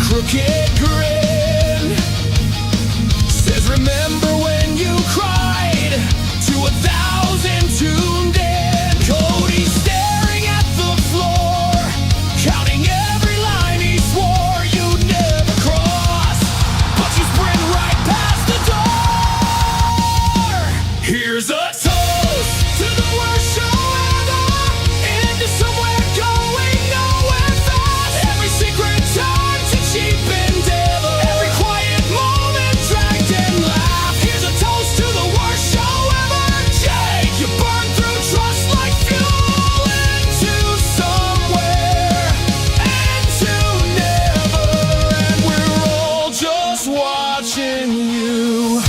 crooked grin says, remember when you cried to 1,000 tuned in. Cody's staring at the floor, counting every line he swore you'd never cross, but you sprint right past the door. Here's a toast to the worst show ever, into somewhere going nowhere fast. Every secret time to cheap endeavor, every quiet moment dragged and laughed. Here's a toast to the worst show ever. Jade, you burn through trust like fuel into somewhere and to never, and we're all just watching you.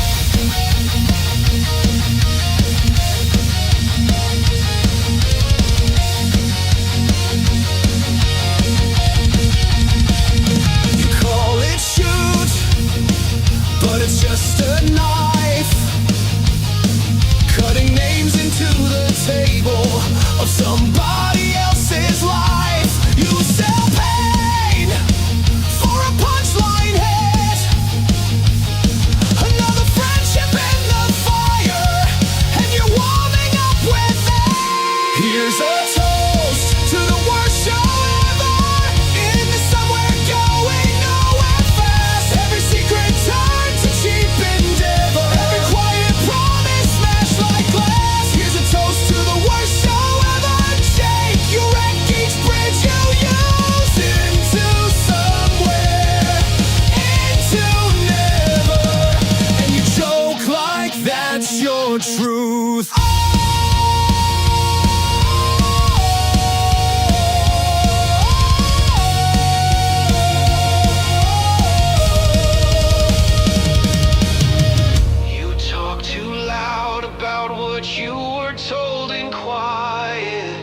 You call it shoot, but it's just a knife, cutting names into the table of somebody else's life. You sell pain for a punchline hit, another friendship in the fire, and you're warming up with it. Here's a toast to the worst show ever, into somewhere going nowhere fast. Every secret time to cheap endeavor, every quiet promise smashed like glass. Here's a toast to the worst show ever. Jake, you wreck each bridge you use into somewhere, into never, and you joke like that's your truth. You talk too loud about what you were told in quiet.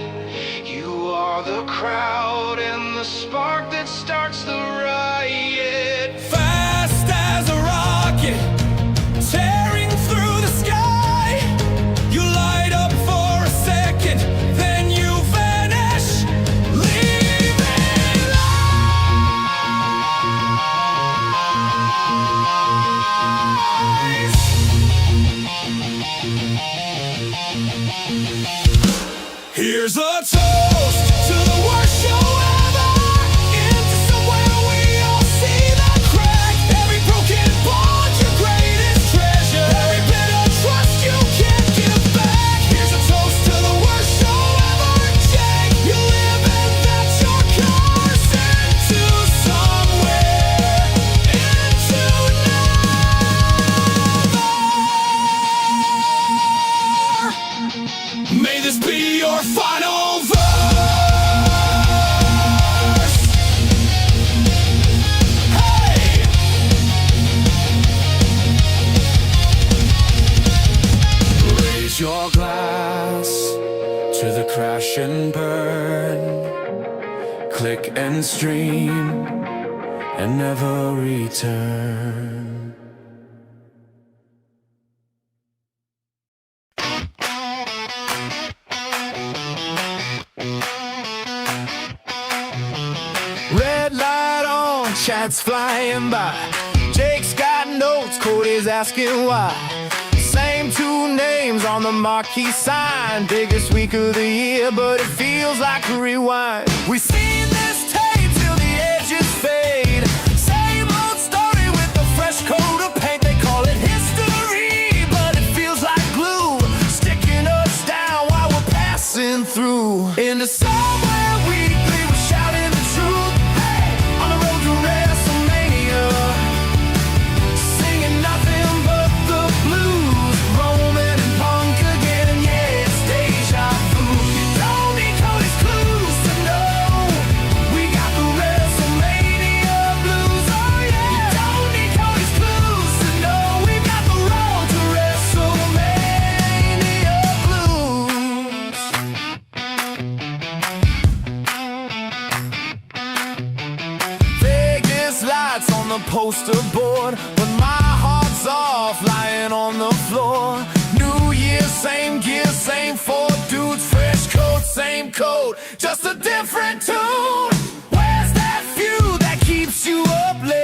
You are the crowd and the spark that starts the riot. Fast as a rocket, tearing through the sky. You light up for a second, then you vanish, leaving lies. Here's a toast to the worst show ever, into somewhere we all see the crack. Every broken bond, your greatest treasure, every bit of trust you can't give back. Here's a toast to the worst show ever. Jake, you live and that's your curse, into somewhere, into never. May this be your final verse. Hey! Raise your glass to the crash and burn, click and stream and never return. Red light on, chats flying by. Jake's got notes, Cody's asking why. Same two names on the marquee sign. Biggest week of the year, but it feels like a rewind. We've seen this tape till the edges fade. Same old story with a fresh coat of paint. They call it history, but it feels like glue, sticking us down while we're passing through. Into somewhere weekly, we're shouting the truth. Hey, on the road to Wrestlemania, singing nothing but the blues. Roman and Punk again, and yeah, it's deja vu. You don't need Cody's clues to know we got the Wrestlemania blues. Oh yeah, you don't need Cody's clues to know we got the road to Wrestlemania blues. Vegas lights on the poster board, but my heart's off, lying on the floor. New Year, same gear, same four dudes, fresh coat, same coat, just a different tune. Where's that feud that keeps you up late?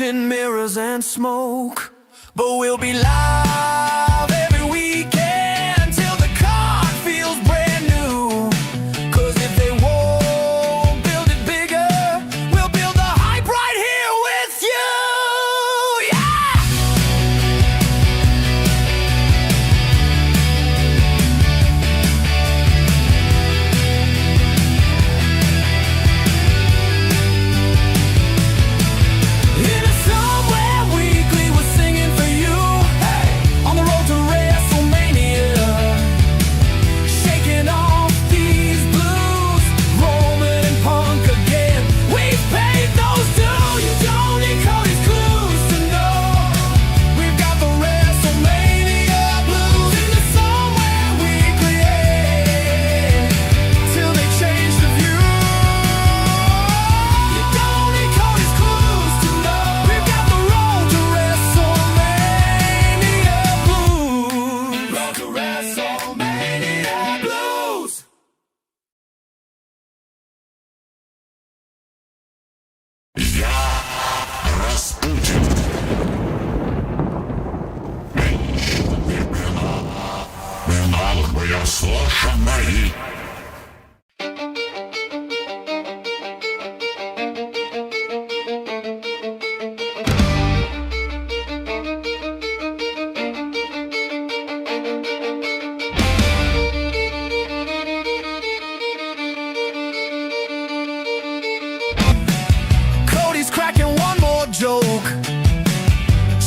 watching mirrors and smoke, but we'll be live every weekend till the card feels brand new. 'Cause if they won't build it bigger, we'll build the hype right here with you. Yeah! In a somewhere weekly, we're singing for you. Hey, on the road to Wrestlemania, shaking off these blues, Roman and Punk again. We've paid those dues. You don't need Cody's clues to know we've got the Wrestlemania blues. In the somewhere weekly, yeah, till they change the view. You don't need Cody's clues to know we've got the road to Wrestlemania blues. Road to Wrestlemania blues. Я Распутин. Минал бы я слушанный. Cody's cracking one more joke.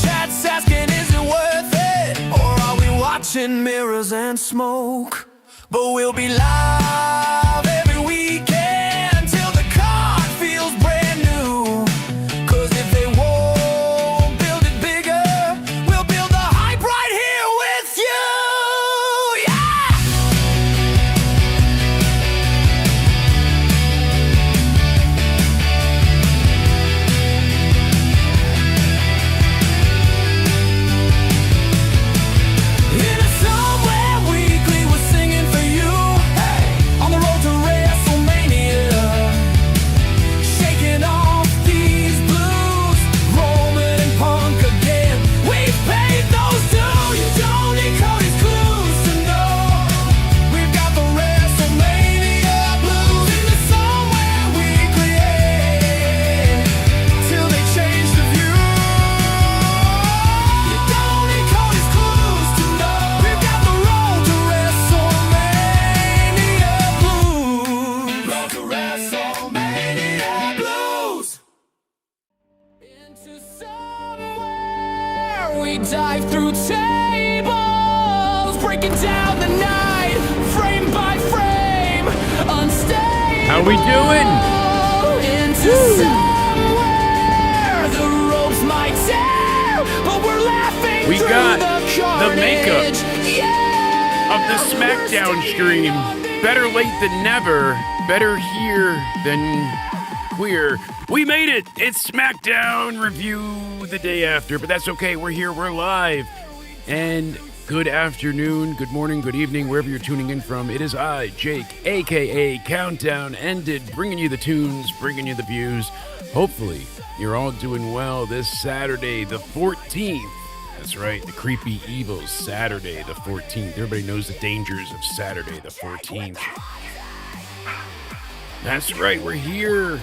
Chat's asking, is it worth it? Or are we watching mirrors and smoke? But we'll be live every weekend till the card feels brand new. 'Cause if they won't build it bigger, we'll build the hype right here with you. Yeah! In a somewhere weekly, we're singing for you. Hey, on the road to Wrestlemania, shaking off these blues, Roman and Punk again. We've paid those dues. You don't need Cody's clues to know we've got the Wrestlemania blues. In the somewhere weekly, yeah, till they change the view. You don't need Cody's clues to know we've got the road to Wrestlemania blues. Road to Wrestlemania blues. Into somewhere we dive through tables, breaking down the night, frame by frame, unstable. How we doing? Into somewhere the ropes might tear, but we're laughing We through got the the makeup carnage. Yeah! of the SmackDown stream. Better late than never. Better here than queer. We made it. It's SmackDown review the day after, but that's okay. We're here. We're live. And good afternoon, good morning, good evening, wherever you're tuning in from. It is I, Jake, a.k.a. Countdown Ended, bringing you the tunes, bringing you the views. Hopefully, you're all doing well this Saturday, the 14th. That's right, the creepy evils, Saturday, the 14th. Everybody knows the dangers of Saturday, the 14th. That's right, we're here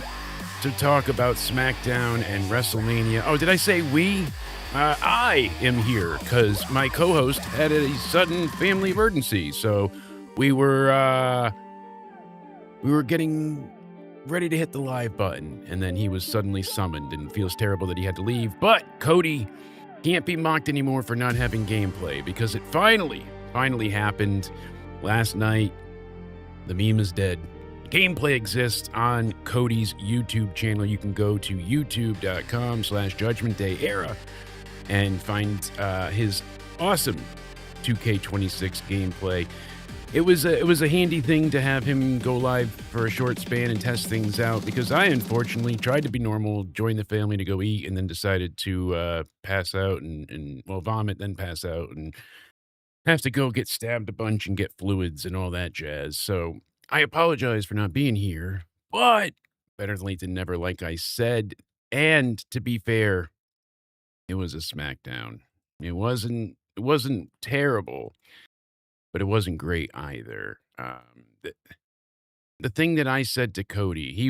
to talk about SmackDown and WrestleMania. Oh, did I say we? I am here because my co-host had a sudden family emergency. So we were getting ready to hit the live button, and then he was suddenly summoned and feels terrible that he had to leave. But Cody can't be mocked anymore for not having gameplay because it finally happened last night. The meme is dead. Gameplay exists on Cody's YouTube channel. You can go to youtube.com/judgmentdayera and find his awesome 2K26 gameplay. It was a handy thing to have him go live for a short span and test things out, because I unfortunately tried to be normal, join the family to go eat, and then decided to pass out and vomit, then pass out, and have to go get stabbed a bunch and get fluids and all that jazz. So I apologize for not being here, but better late than never, like I said. And to be fair, It was a SmackDown. It wasn't terrible, but it wasn't great either. The thing that I said to Cody, he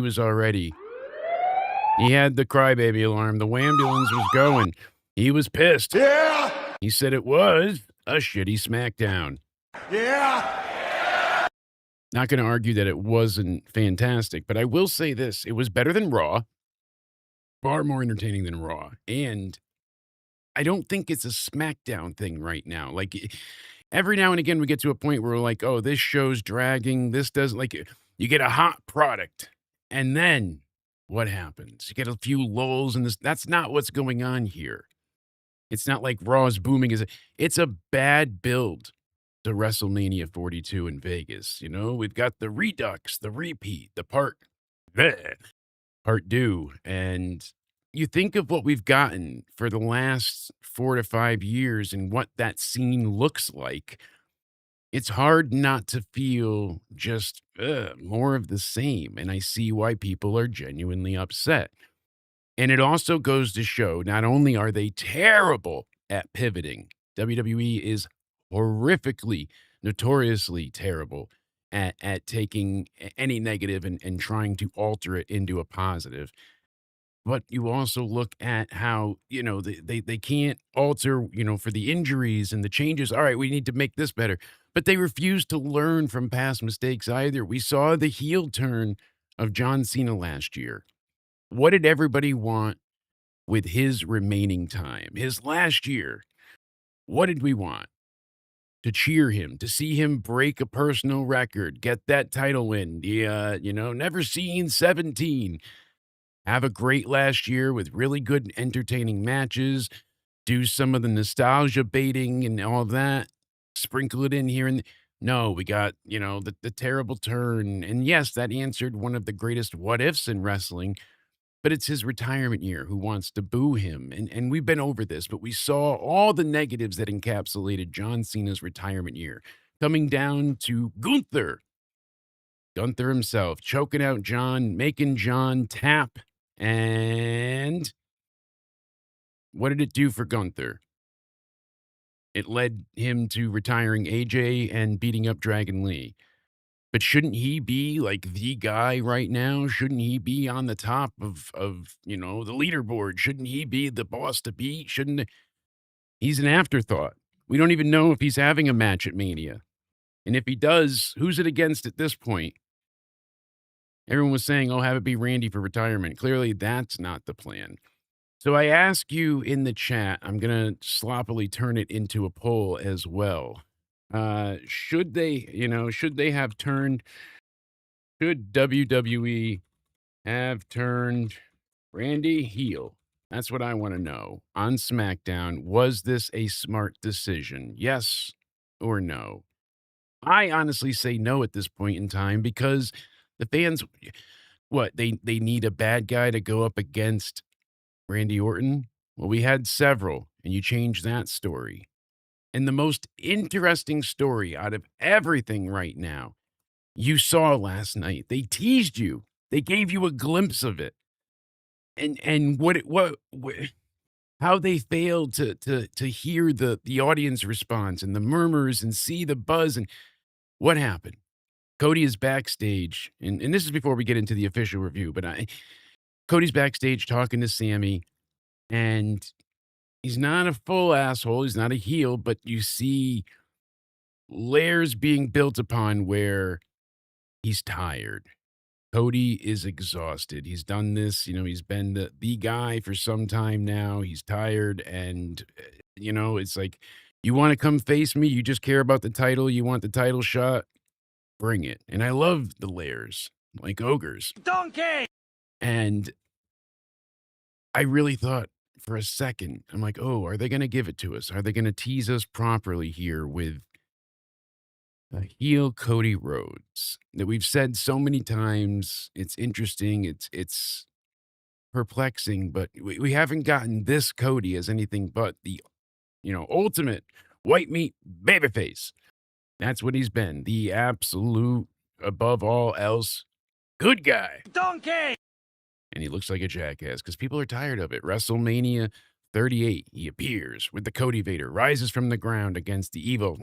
had the crybaby alarm. The wambulance was going. He was pissed. Yeah! He said it was a shitty SmackDown. Yeah! Not going to argue that it wasn't fantastic, but I will say this. It was better than Raw. Far more entertaining than Raw. And I don't think it's a SmackDown thing right now. Like, every now and again, we get to a point where we're like, oh, this show's dragging. This doesn't, like, you get a hot product. And then what happens? You get a few lulls in this. That's not what's going on here. It's not like Raw is booming. It's a bad build to WrestleMania 42 in Vegas. You know, we've got the Redux, the repeat, the part due. And you think of what we've gotten for the last 4 to 5 years and what that scene looks like. It's hard not to feel just more of the same. And I see why people are genuinely upset. And it also goes to show, not only are they terrible at pivoting, WWE is horrifically, notoriously terrible at taking any negative and trying to alter it into a positive. But you also look at how, you know, they can't alter, you know, for the injuries and the changes. All right, we need to make this better. But they refuse to learn from past mistakes either. We saw the heel turn of John Cena last year. What did everybody want with his remaining time? His last year, what did we want? To cheer him, to see him break a personal record, get that title win, never seen 17. Have a great last year with really good, entertaining matches, do some of the nostalgia baiting and all of that, sprinkle it in here. And no, we got, the terrible turn. And yes, that answered one of the greatest what ifs in wrestling. But it's his retirement year. Who wants to boo him? And we've been over this, but we saw all the negatives that encapsulated John Cena's retirement year coming down to Gunther himself, choking out John, making John tap. And what did it do for Gunther? It led him to retiring AJ and beating up Dragon Lee. But shouldn't he be like the guy right now? Shouldn't he be on the top of the leaderboard? Shouldn't he be the boss to beat? He's an afterthought. We don't even know if he's having a match at Mania. And if he does, who's it against at this point? Everyone was saying, oh, have it be Randy for retirement. Clearly, that's not the plan. So I ask you in the chat, I'm going to sloppily turn it into a poll as well. Should WWE have turned Randy heel? That's what I want to know. On SmackDown, was this a smart decision? Yes or no? I honestly say no at this point in time because the fans, they need a bad guy to go up against Randy Orton? Well, we had several, and you changed that story. And the most interesting story out of everything right now, you saw last night. They teased you. They gave you a glimpse of it. And how they failed to hear the audience response and the murmurs and see the buzz. And what happened? Cody is backstage, and this is before we get into the official review, but Cody's backstage talking to Sammy, and he's not a full asshole. He's not a heel, but you see layers being built upon where he's tired. Cody is exhausted. He's done this. He's been the guy for some time now. He's tired. And, it's like, you want to come face me? You just care about the title. You want the title shot? Bring it. And I love the layers, like ogres. Donkey! And I really thought, for a second, I'm like, oh, are they going to give it to us? Are they going to tease us properly here with a heel Cody Rhodes that we've said so many times? It's interesting. It's perplexing, but we haven't gotten this Cody as anything but the, ultimate white meat babyface. That's what he's been. The absolute, above all else, good guy. Donkey! And he looks like a jackass because people are tired of it. WrestleMania 38, he appears with the Cody Vader, rises from the ground against the evil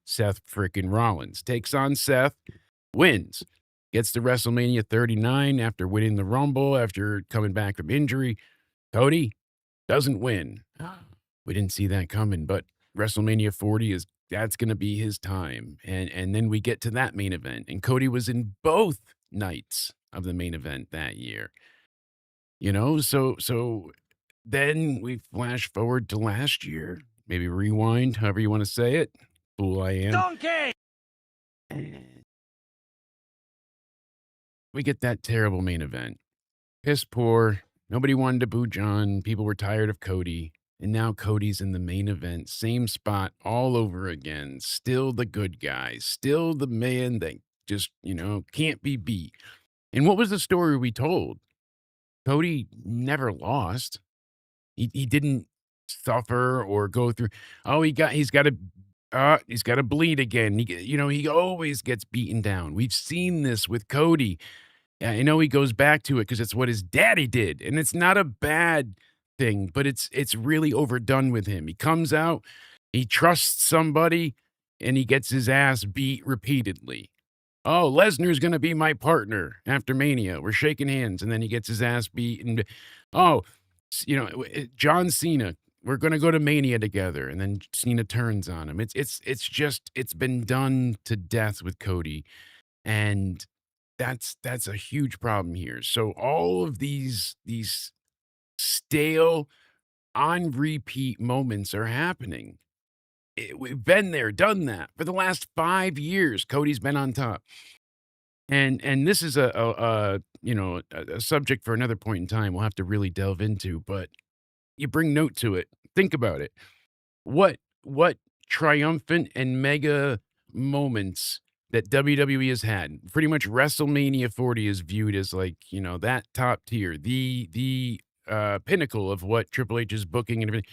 Seth frickin' Rollins, takes on Seth, wins, gets to WrestleMania 39 after winning the Rumble, after coming back from injury. Cody doesn't win. We didn't see that coming, but WrestleMania 40 that's going to be his time. And then we get to that main event, and Cody was in both nights of the main event that year. So then we flash forward to last year, maybe rewind, however you want to say it. Fool I am. Donkey! We get that terrible main event. Piss poor. Nobody wanted to boo John. People were tired of Cody. And now Cody's in the main event. Same spot all over again. Still the good guy. Still the man that just, can't be beat. And what was the story we told? Cody never lost. He didn't suffer or go through. Oh, he's got to bleed again. He always gets beaten down. We've seen this with Cody. I know he goes back to it because it's what his daddy did, and it's not a bad thing, but it's really overdone with him. He comes out, he trusts somebody, and he gets his ass beat repeatedly. Oh, Lesnar's going to be my partner after Mania. We're shaking hands, and then he gets his ass beat. And, John Cena, we're going to go to Mania together. And then Cena turns on him. It's been done to death with Cody. And that's a huge problem here. So all of these stale, on repeat moments are happening. We've been there, done that. For the last 5 years, Cody's been on top. And this is a subject for another point in time we'll have to really delve into, but you bring note to it. Think about it. What triumphant and mega moments that WWE has had. Pretty much WrestleMania 40 is viewed as that top tier, the pinnacle of what Triple H is booking and everything.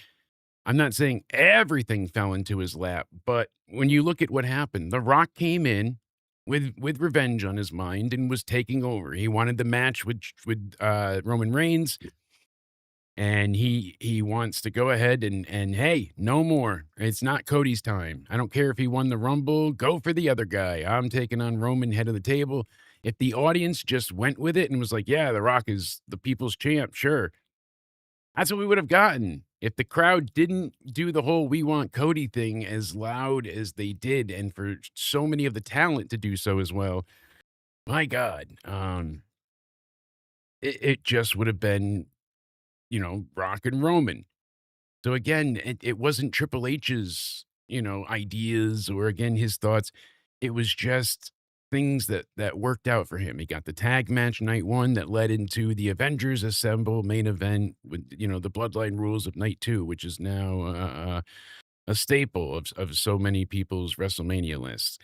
I'm not saying everything fell into his lap, but when you look at what happened, The Rock came in with revenge on his mind and was taking over. He wanted the match with Roman Reigns, and he wants to go ahead and hey, no more. It's not Cody's time. I don't care if he won the Rumble. Go for the other guy. I'm taking on Roman, head of the table. If the audience just went with it and was like, yeah, The Rock is the people's champ, sure. That's what we would have gotten if the crowd didn't do the whole "we want Cody" thing as loud as they did, and for so many of the talent to do so as well. My God, it just would have been, Rock and Roman. So again, it wasn't Triple H's, ideas or again his thoughts. It was just things that worked out for him. He got the tag match night 1 that led into the Avengers Assemble main event with the Bloodline Rules of night 2, which is now a staple of so many people's WrestleMania lists.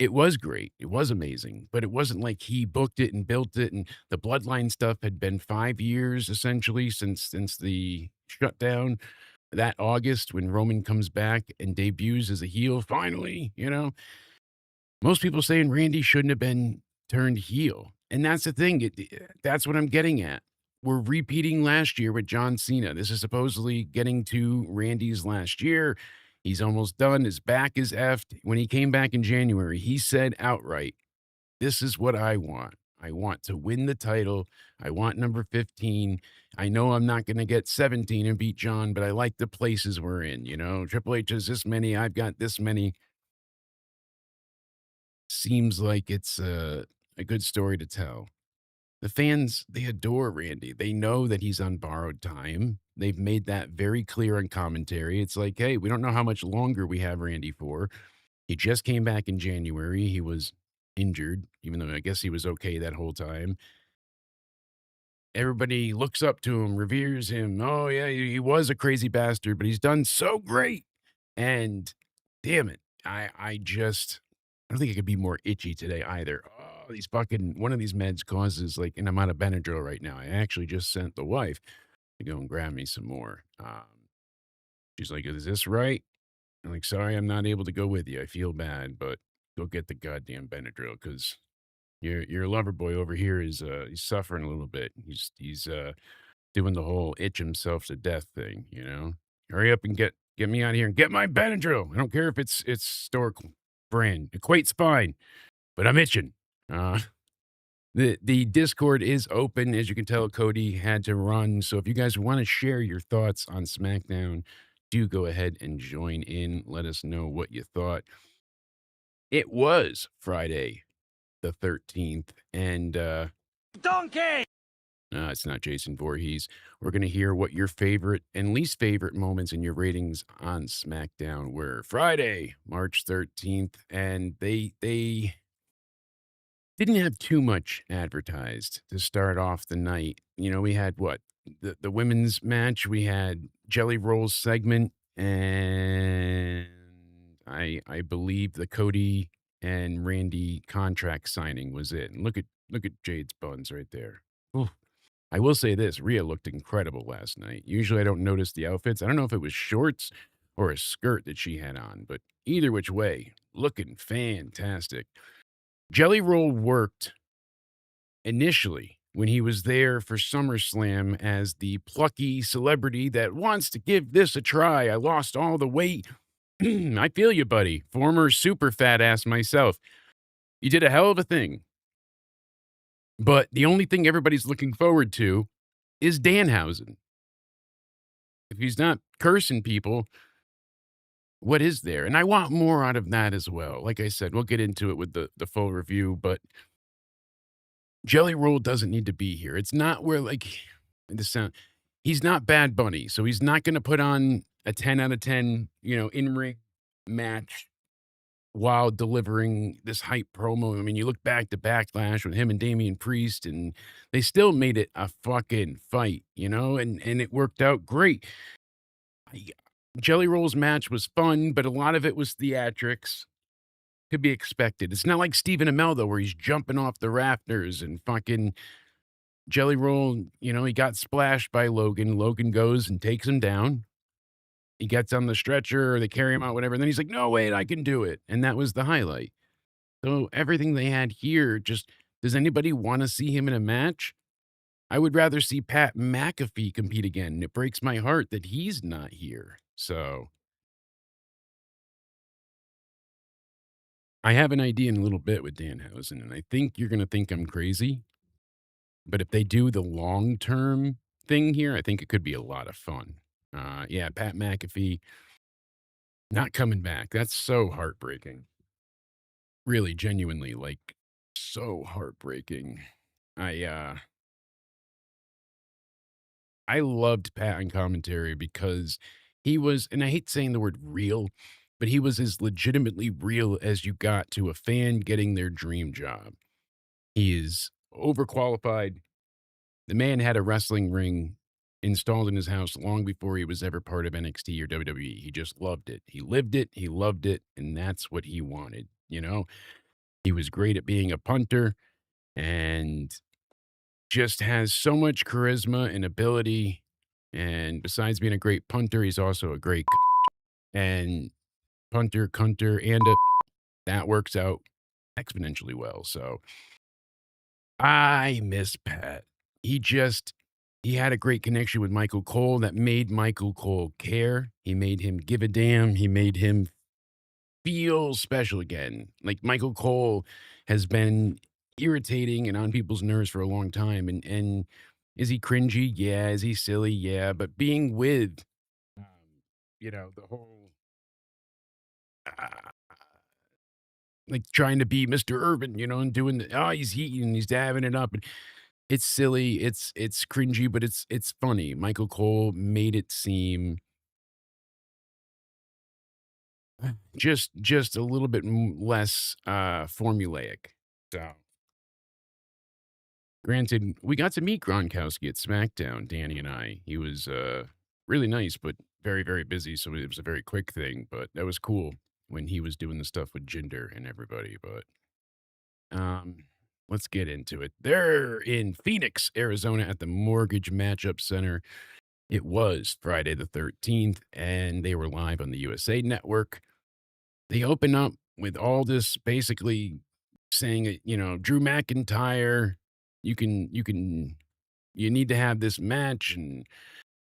It was great. It was amazing, but it wasn't like he booked it and built it. And the Bloodline stuff had been 5 years essentially since the shutdown. That August when Roman comes back and debuts as a heel, finally, most people saying Randy shouldn't have been turned heel. And that's the thing. That's what I'm getting at. We're repeating last year with John Cena. This is supposedly getting to Randy's last year. He's almost done. His back is effed. When he came back in January, he said outright, this is what I want. I want to win the title. I want number 15. I know I'm not going to get 17 and beat John, but I like the places we're in. Triple H has this many. I've got this many. Seems like it's a good story to tell. The fans, they adore Randy. They know that he's on borrowed time. They've made that very clear on commentary. It's like, hey, we don't know how much longer we have Randy for. He just came back in January. He was injured, even though I guess he was okay that whole time. Everybody looks up to him, reveres him. Oh, yeah, he was a crazy bastard, but he's done so great. And damn it, I don't think I could be more itchy today either. Oh, one of these meds causes and I'm out of Benadryl right now. I actually just sent the wife to go and grab me some more. She's like, is this right? I'm like, sorry, I'm not able to go with you. I feel bad, but go get the goddamn Benadryl because your lover boy over here is he's suffering a little bit. He's doing the whole itch himself to death thing, you know? Hurry up and get me out of here and get my Benadryl. I don't care if it's historic brand. Equate's fine, but I'm itching. Uh, the Discord is open. As you can tell, Cody had to run. So if you guys want to share your thoughts on SmackDown, do go ahead and join in. Let us know what you thought. It was Friday the 13th, and Donkey! it's not Jason Voorhees. We're going to hear what your favorite and least favorite moments in your ratings on SmackDown were. Friday, March 13th, and they didn't have too much advertised to start off the night. You know, we had what? The women's match, we had Jelly Roll's segment, and I believe the Cody and Randy contract signing was it. And look at Jade's buns right there. Oof. I will say this, Rhea looked incredible last night. Usually I don't notice the outfits. I don't know if it was shorts or a skirt that she had on, but either which way, looking fantastic. Jelly Roll worked initially when he was there for SummerSlam as the plucky celebrity that wants to give this a try. I lost all the weight. I feel you, buddy. Former super fat ass myself. You did a hell of a thing. But the only thing everybody's looking forward to is Danhausen. If he's not cursing people, what is there? And I want more out of that as well. Like I said, we'll get into it with the full review, but Jelly Roll doesn't need to be here. It's not where, like, he's not Bad Bunny, so he's not going to put on a 10 out of 10, in-ring match while delivering this hype promo. I mean, you look back to Backlash with him and Damian Priest, and they still made it a fucking fight, and it worked out great. Jelly Roll's match was fun, but a lot of it was theatrics. Could be expected. It's not like Stephen Amell, though, where he's jumping off the rafters and fucking Jelly Roll, he got splashed by Logan. Logan goes and takes him down. He gets on the stretcher, or they carry him out, whatever. And then he's like, no, wait, I can do it. And that was the highlight. So everything they had here, just, does anybody want to see him in a match? I would rather see Pat McAfee compete again. And it breaks my heart that he's not here. So I have an idea in a little bit with Danhausen, and I think you're going to think I'm crazy. But if they do the long-term thing here, I think it could be a lot of fun. Yeah, Pat McAfee not coming back. That's so heartbreaking. Really, genuinely, like, so heartbreaking. I loved Pat on commentary because he was, and I hate saying the word real, but he was as legitimately real as you got to a fan getting their dream job. He is overqualified. The man had a wrestling ring installed in his house long before he was ever part of NXT or WWE. He just loved it. He lived it. He loved it. And that's what he wanted. He was great at being a punter and just has so much charisma and ability. And besides being a great punter, he's also a great and punter, cunter, and that works out exponentially well. So I miss Pat. He had a great connection with Michael Cole that made Michael Cole care. He made him give a damn. He made him feel special again. Like, Michael Cole has been irritating and on people's nerves for a long time. And is he cringy? Yeah. Is he silly? Yeah. But being with, the whole, like, trying to be Mr. Urban, and doing he's heating, he's dabbing it up. And it's silly, it's cringy, but it's funny. Michael Cole made it seem just a little bit less formulaic. So, granted, we got to meet Gronkowski at SmackDown, Danny and I. He was really nice, but very, very busy, so it was a very quick thing. But that was cool when he was doing the stuff with Jinder and everybody. But let's get into it. They're in Phoenix, Arizona at the Mortgage Matchup Center. It was Friday the 13th, and they were live on the USA Network. They open up with all this basically saying, Drew McIntyre, you can you need to have this match, and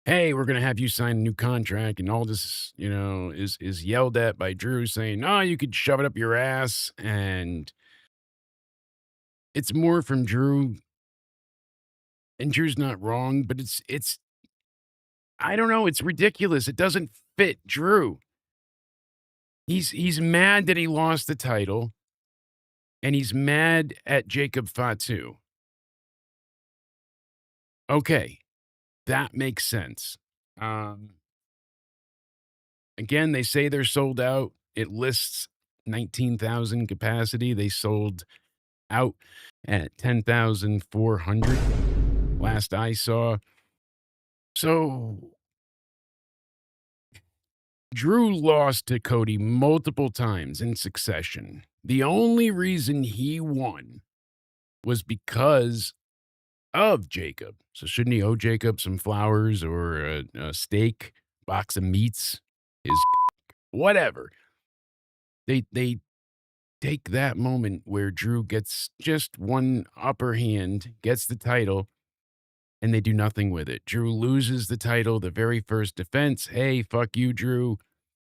hey, we're gonna have you sign a new contract, and all this, is yelled at by Drew saying, "No, you could shove it up your ass," and it's more from Drew, and Drew's not wrong, but it's I don't know, it's ridiculous. It doesn't fit Drew. He's mad that he lost the title, and he's mad at Jacob Fatu. Okay, that makes sense. Um, Again, they say they're sold out. It lists 19,000 capacity. They sold out at 10,400 last I saw. So Drew lost to Cody multiple times in succession. The only reason he won was because of Jacob. So shouldn't he owe Jacob some flowers or a steak, box of meats, his whatever? They take that moment where Drew gets just one upper hand, gets the title, and they do nothing with it. Drew loses the title, the very first defense. Hey, fuck you, Drew.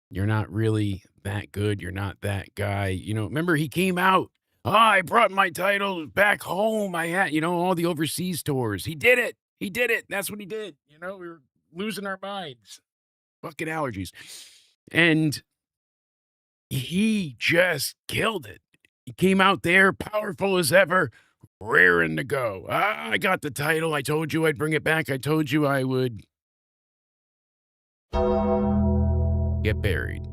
You're not really that good. You're not that guy. Remember he came out. Oh, I brought my title back home. I had, all the overseas tours. He did it. He did it. That's what he did. We were losing our minds. Fucking allergies. And he just killed it. He came out there powerful as ever, raring to go. I got the title. I told you I'd bring it back. I told you I would get buried.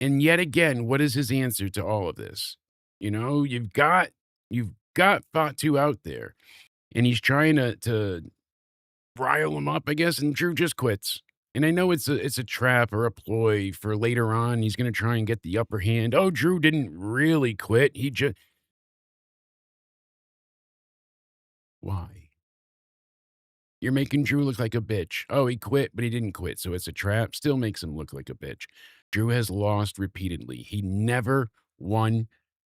And yet again, what is his answer to all of this? You've got Fatu out there, and he's trying to rile him up, I guess, and Drew just quits. And I know it's a trap or a ploy for later on. He's going to try and get the upper hand. Oh, Drew didn't really quit. He just... Why? You're making Drew look like a bitch. Oh, he quit, but he didn't quit, so it's a trap. Still makes him look like a bitch. Drew has lost repeatedly. He never won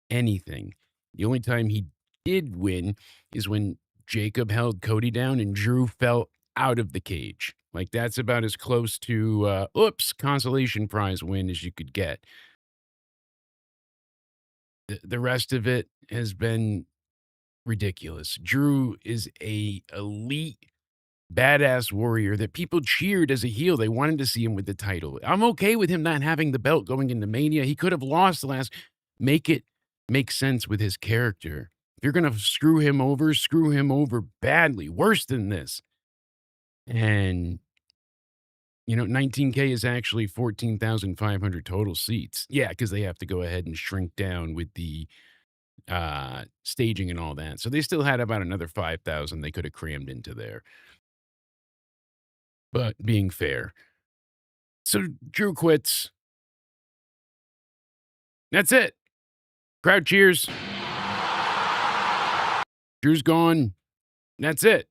anything. The only time he did win is when Jacob held Cody down and Drew fell out of the cage. Like, that's about as close to, consolation prize win as you could get. The rest of it has been ridiculous. Drew is a elite, badass warrior that people cheered as a heel. They wanted to see him with the title. I'm okay with him not having the belt going into Mania. He could have lost the last. Make it make sense with his character. If you're going to screw him over badly, worse than this. And, 19K is actually 14,500 total seats. Yeah, because they have to go ahead and shrink down with the staging and all that. So they still had about another 5,000 they could have crammed into there. But being fair. So Drew quits. That's it. Crowd cheers. Drew's gone. That's it.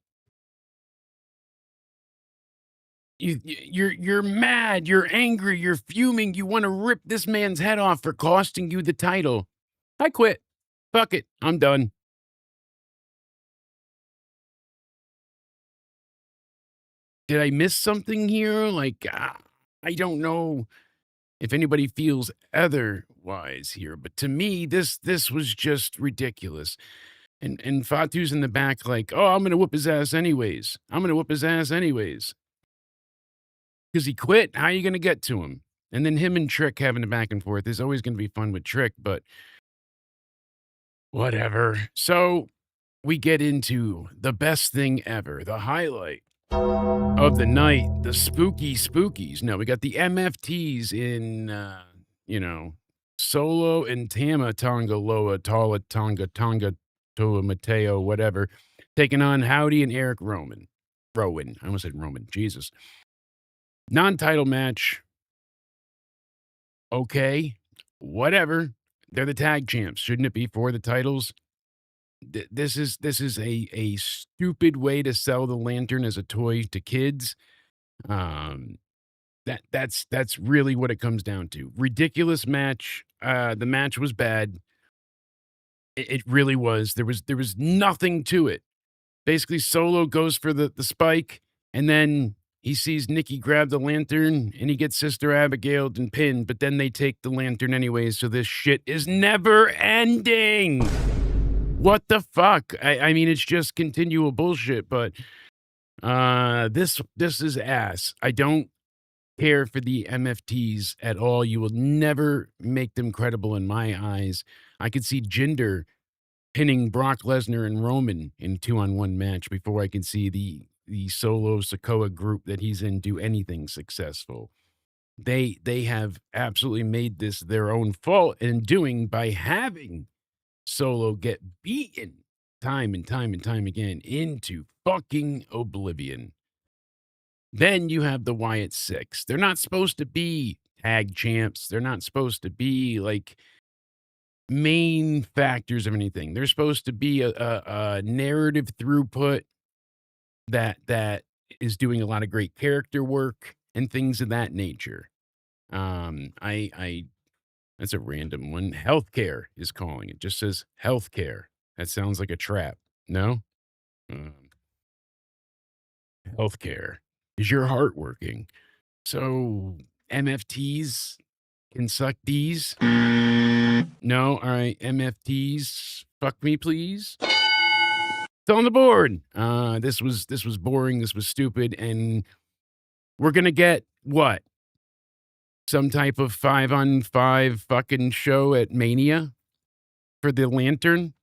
You're mad, you're angry, you're fuming, you want to rip this man's head off for costing you the title. I quit. Fuck it. I'm done. Did I miss something here? Like, I don't know if anybody feels otherwise here, but to me, this was just ridiculous. And Fatu's in the back like, oh, I'm going to whoop his ass anyways. I'm going to whoop his ass anyways. Because he quit. How are you going to get to him? And then him and Trick having a back and forth is always going to be fun with Trick, but whatever. So we get into the best thing ever, the highlight of the night, the spooky spookies. No, we got the MFTs in, Solo and Tama Tonga Loa, Tala Tonga Tonga Toa Mateo, whatever, taking on Howdy and Eric Rowan. I almost said Roman. Jesus. Non-title match. Okay. Whatever. They're the tag champs. Shouldn't it be for the titles? This is a stupid way to sell the lantern as a toy to kids. That's really what it comes down to. Ridiculous match. The match was bad. It really was. There was nothing to it. basically Solo goes for the spike, and then he sees Nikki grab the lantern, and he gets Sister Abigail and pinned, but then they take the lantern anyways, so this shit is never ending. What the fuck? I mean, it's just continual bullshit, but this is ass. I don't care for the MFTs at all. You will never make them credible in my eyes. I could see Jinder pinning Brock Lesnar and Roman in a 2-on-1 match before I can see the Solo Sikoa group that he's in do anything successful. They have absolutely made this their own fault in doing by having Solo get beaten time and time and time again into fucking oblivion. Then you have the Wyatt Six. They're not supposed to be tag champs. They're not supposed to be like main factors of anything. They're supposed to be a narrative throughput that is doing a lot of great character work and things of that nature. I that's a random one. Healthcare is calling. It just says healthcare. That sounds like a trap. No? Healthcare. Is your heart working? So MFTs can suck these? No? All right. MFTs, fuck me, please. It's on the board. This was boring. This was stupid. And we're going to get what? Some type of 5-on-5 fucking show at Mania for the lantern,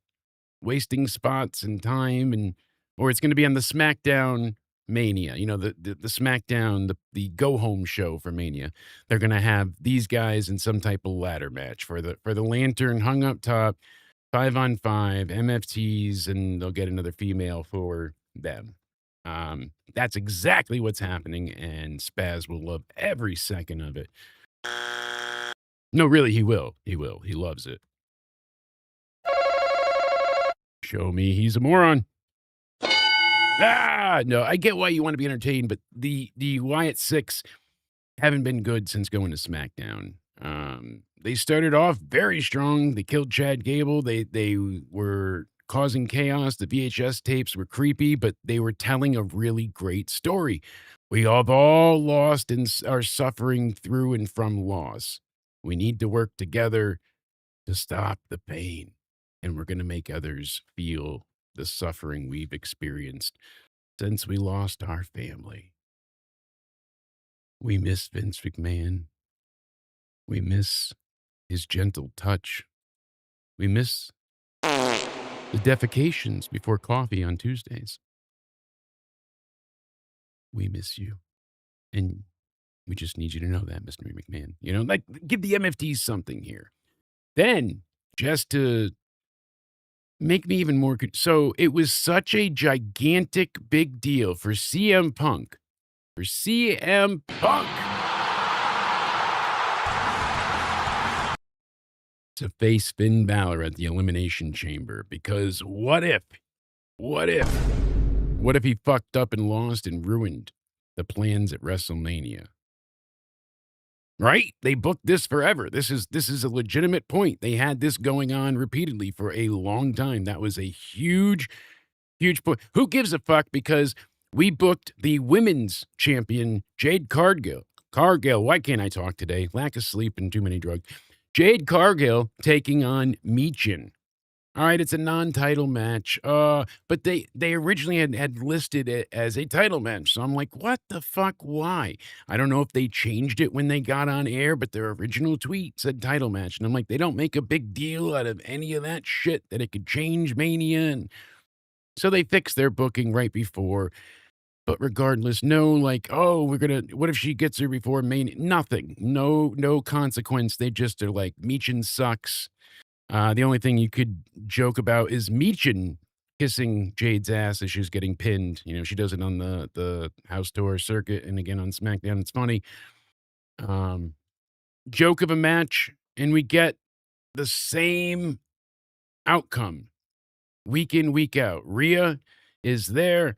wasting spots and time, or it's going to be on the SmackDown Mania. You know, the SmackDown, the go home show for Mania. They're going to have these guys in some type of ladder match for the lantern hung up top, 5-on-5 MFTs, and they'll get another female for them. That's exactly what's happening, and Spaz will love every second of it. No, really, he will. He will. He loves it. Show me he's a moron. No, I get why you want to be entertained, but the Wyatt Six haven't been good since going to SmackDown. They started off very strong. They killed Chad Gable. They were causing chaos. The VHS tapes were creepy, but they were telling a really great story. We have all lost and are suffering through and from loss. We need to work together to stop the pain, and we're going to make others feel the suffering we've experienced since we lost our family. We miss Vince McMahon. We miss his gentle touch. We miss the defecations before coffee on Tuesdays. We miss you. And we just need you to know that, Mr. McMahon. You know, like, give the MFTs something here. Then, just to make me even more... So, it was such a gigantic big deal for CM Punk. To face Finn Balor at the Elimination Chamber. Because what if he fucked up and lost and ruined the plans at WrestleMania? Right? They booked this forever. This is a legitimate point. They had this going on repeatedly for a long time. That was a huge, huge point. Who gives a fuck? Because we booked the women's champion, Jade Cargill. Why can't I talk today? Lack of sleep and too many drugs. Jade Cargill taking on Michin. All right, it's a non-title match. But they originally had listed it as a title match. So I'm like, what the fuck? Why? I don't know if they changed it when they got on air, but their original tweet said title match. And I'm like, they don't make a big deal out of any of that shit that it could change Mania. And so they fixed their booking right before. But regardless, no, like, oh, what if she gets her before Mania? Nothing. No consequence. They just are like, Michin sucks. The only thing you could joke about is Michin kissing Jade's ass as she's getting pinned. You know, she does it on the house tour circuit and again on SmackDown. It's funny. Joke of a match, and we get the same outcome week in, week out. Rhea is there.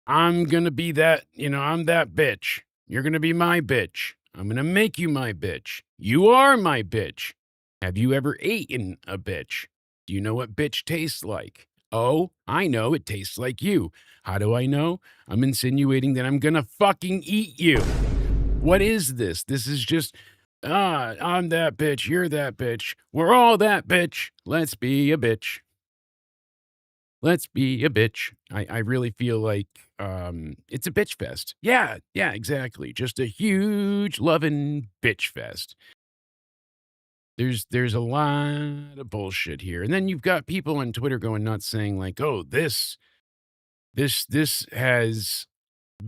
I'm going to be that, I'm that bitch. You're going to be my bitch. I'm going to make you my bitch. You are my bitch. Have you ever eaten a bitch? Do you know what bitch tastes like? Oh, I know, it tastes like you. How do I know? I'm insinuating that I'm gonna fucking eat you. What is this? This is just, I'm that bitch, you're that bitch, we're all that bitch. Let's be a bitch. Let's be a bitch. I really feel like it's a bitch fest. Yeah, yeah, exactly. Just a huge loving bitch fest. There's a lot of bullshit here. And then you've got people on Twitter going nuts saying like, "Oh, this has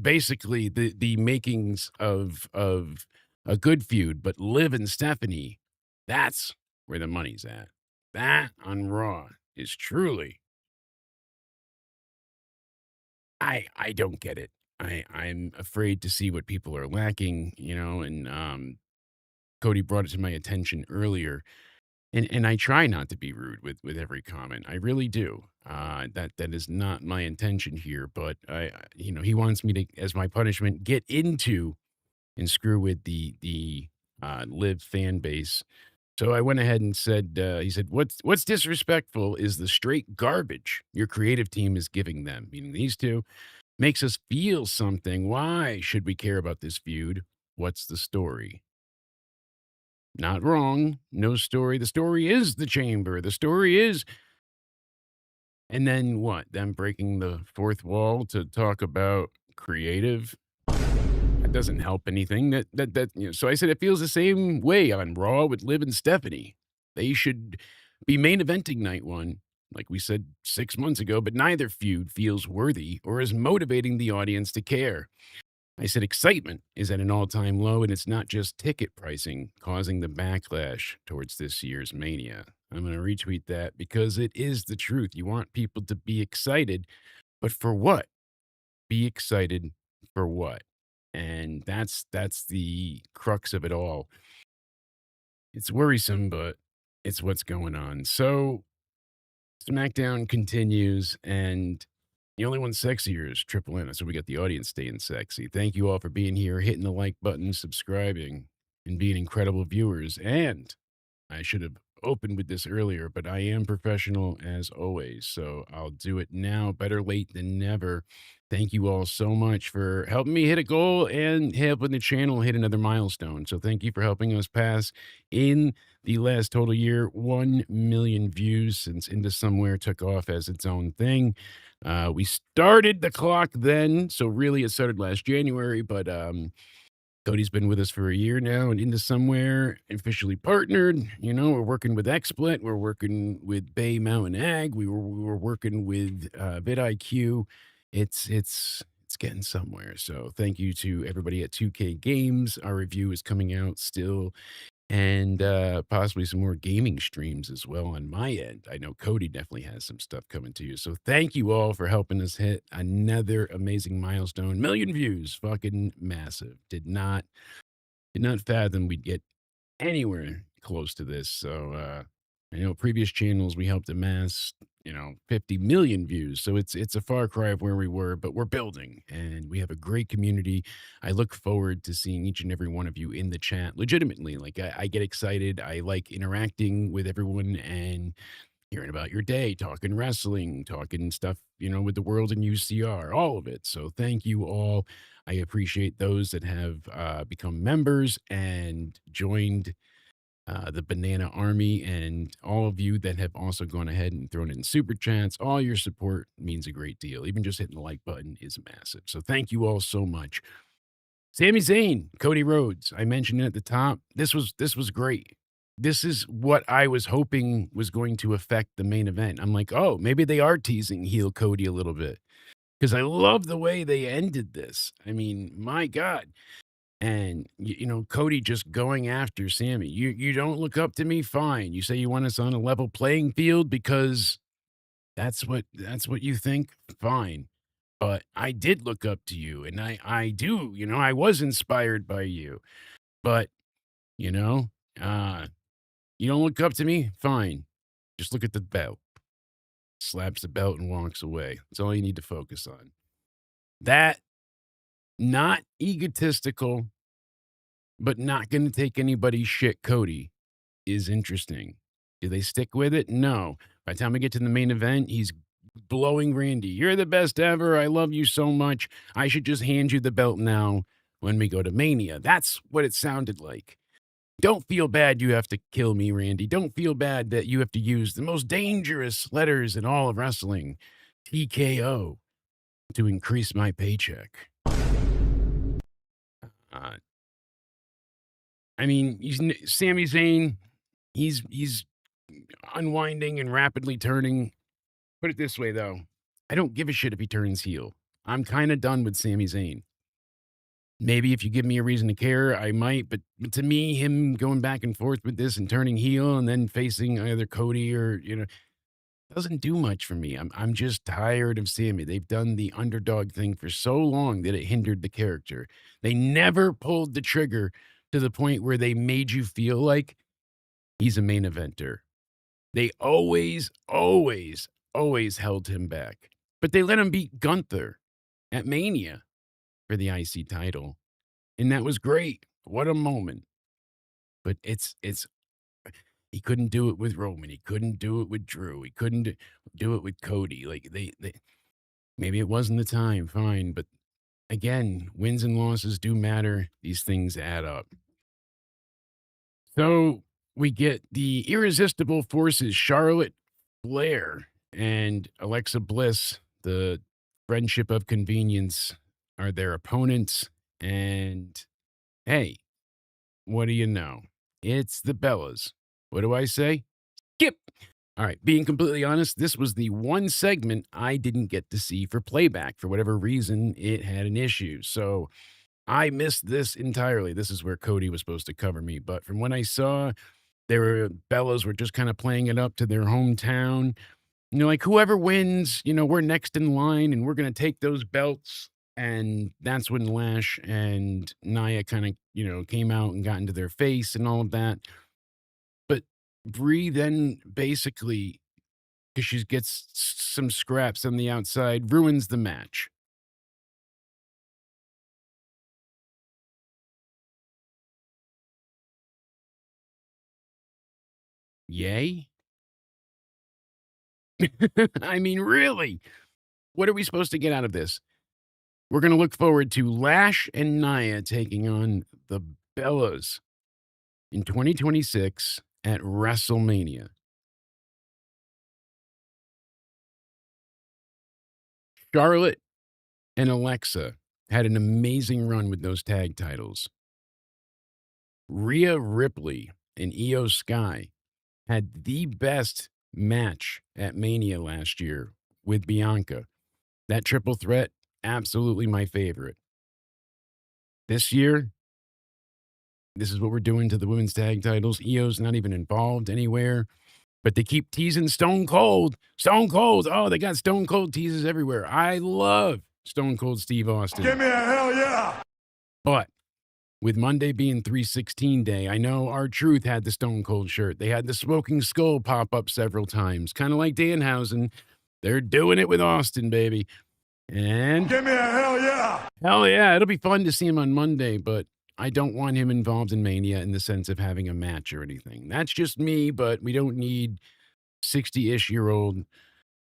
basically the makings of a good feud, but Liv and Stephanie, that's where the money's at. That on Raw is truly I don't get it. I'm afraid to see what people are lacking, and Cody brought it to my attention earlier. And I try not to be rude with every comment. I really do. That is not my intention here, but he wants me to, as my punishment, get into and screw with the Live fan base. So I went ahead and said, he said, what's disrespectful is the straight garbage your creative team is giving them, meaning these two, makes us feel something. Why should we care about this feud? What's the story? Not wrong. No story. The story is the chamber. The story is. And then what? Them breaking the fourth wall to talk about creative? That doesn't help anything. So I said it feels the same way on Raw with Liv and Stephanie. They should be main eventing night one, like we said 6 months ago, but neither feud feels worthy or is motivating the audience to care. I said excitement is at an all-time low, and it's not just ticket pricing causing the backlash towards this year's Mania. I'm going to retweet that because it is the truth. You want people to be excited, but for what? Be excited for what? And that's the crux of it all. It's worrisome, but it's what's going on. So SmackDown continues, and the only one sexier is Triple N. So we got the audience staying sexy. Thank you all for being here, hitting the like button, subscribing, and being incredible viewers. And I should have opened with this earlier, but I am professional as always. So I'll do it now. Better late than never. Thank you all so much for helping me hit a goal and helping the channel hit another milestone. So thank you for helping us pass in the last total year 1 million views since Into Somewhere took off as its own thing. We started the clock then, so really it started last January, but Cody's been with us for a year now and Into Somewhere officially partnered. We're working with XSplit. We're working with Bay Mountain Ag. We were working with vidIQ. It's getting somewhere. So thank you to everybody at 2K Games. Our review is coming out still, and possibly some more gaming streams as well on my end. I know Cody definitely has some stuff coming to you. So thank you all for helping us hit another amazing milestone. 1 million views, fucking massive. Did not fathom we'd get anywhere close to this. So I know previous channels we helped amass 50 million views. So it's a far cry of where we were, but we're building and we have a great community. I look forward to seeing each and every one of you in the chat legitimately. Like I get excited. I like interacting with everyone and hearing about your day, talking wrestling, talking stuff, with the world and UCR, all of it. So thank you all. I appreciate those that have become members and joined the Banana Army, and all of you that have also gone ahead and thrown in super chats. All your support means a great deal. Even just hitting the like button is massive. So thank you all so much. Sami Zayn, Cody Rhodes. I mentioned it at the top. This was great. This is what I was hoping was going to affect the main event. I'm like, oh, maybe they are teasing heel Cody a little bit, because I love the way they ended this. I mean, my God. And, Cody just going after Sami. You don't look up to me? Fine. You say you want us on a level playing field because that's what you think? Fine. But I did look up to you, and I do, I was inspired by you. But, you don't look up to me? Fine. Just look at the belt. Slaps the belt and walks away. That's all you need to focus on. That, not egotistical, but not going to take anybody's shit, Cody, is interesting. Do they stick with it? No. By the time we get to the main event, he's blowing Randy. You're the best ever. I love you so much. I should just hand you the belt now when we go to Mania. That's what it sounded like. Don't feel bad you have to kill me, Randy. Don't feel bad that you have to use the most dangerous letters in all of wrestling, TKO, to increase my paycheck. I mean, Sami Zayn, he's unwinding and rapidly turning. Put it this way, though. I don't give a shit if he turns heel. I'm kind of done with Sami Zayn. Maybe if you give me a reason to care, I might. But to me, him going back and forth with this and turning heel and then facing either Cody or, doesn't do much for me. I'm just tired of Sami. They've done the underdog thing for so long that it hindered the character. They never pulled the trigger to the point where they made you feel like he's a main eventer. They always held him back. But they let him beat Gunther at Mania for the IC title. And that was great. What a moment. But he couldn't do it with Roman. He couldn't do it with Drew. He couldn't do it with Cody. Like they maybe it wasn't the time, fine. But again, wins and losses do matter. These things add up. So we get the irresistible forces, Charlotte Flair and Alexa Bliss, the friendship of convenience, are their opponents. And hey, what do you know? It's the Bellas. What do I say? Skip. All right, being completely honest, this was the one segment I didn't get to see for playback. For whatever reason, it had an issue. So I missed this entirely. This is where Cody was supposed to cover me. But from what I saw, Bellas were just kind of playing it up to their hometown. Like whoever wins, we're next in line and we're going to take those belts. And that's when Lash and Nia kind of, came out and got into their face and all of that. But Brie then basically, because she gets some scraps on the outside, ruins the match. Yay? I mean, really? What are we supposed to get out of this? We're going to look forward to Lash and Nia taking on the Bellas in 2026 at WrestleMania. Charlotte and Alexa had an amazing run with those tag titles. Rhea Ripley and Io Sky had the best match at Mania last year with Bianca. That triple threat, absolutely my favorite. This year, this is what we're doing to the women's tag titles. Io's not even involved anywhere, but they keep teasing Stone Cold. Stone Cold. Oh, they got Stone Cold teases everywhere. I love Stone Cold Steve Austin. Give me a hell yeah! But with Monday being 316 day, I know R-Truth had the Stone Cold shirt. They had the Smoking Skull pop up several times, kind of like Danhausen. They're doing it with Austin, baby. And Give me a hell yeah! hell yeah, it'll be fun to see him on Monday, but I don't want him involved in Mania in the sense of having a match or anything. That's just me, but we don't need 60-ish-year-old,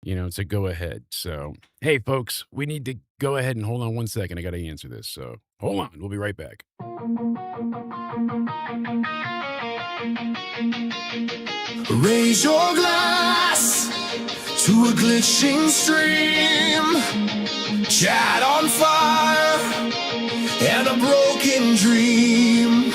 to go ahead. So, hey, folks, we need to go ahead and hold on 1 second. I got to answer this. So, hold on. We'll be right back. Raise your glass to a glitching stream. Chat on fire and a broken dream.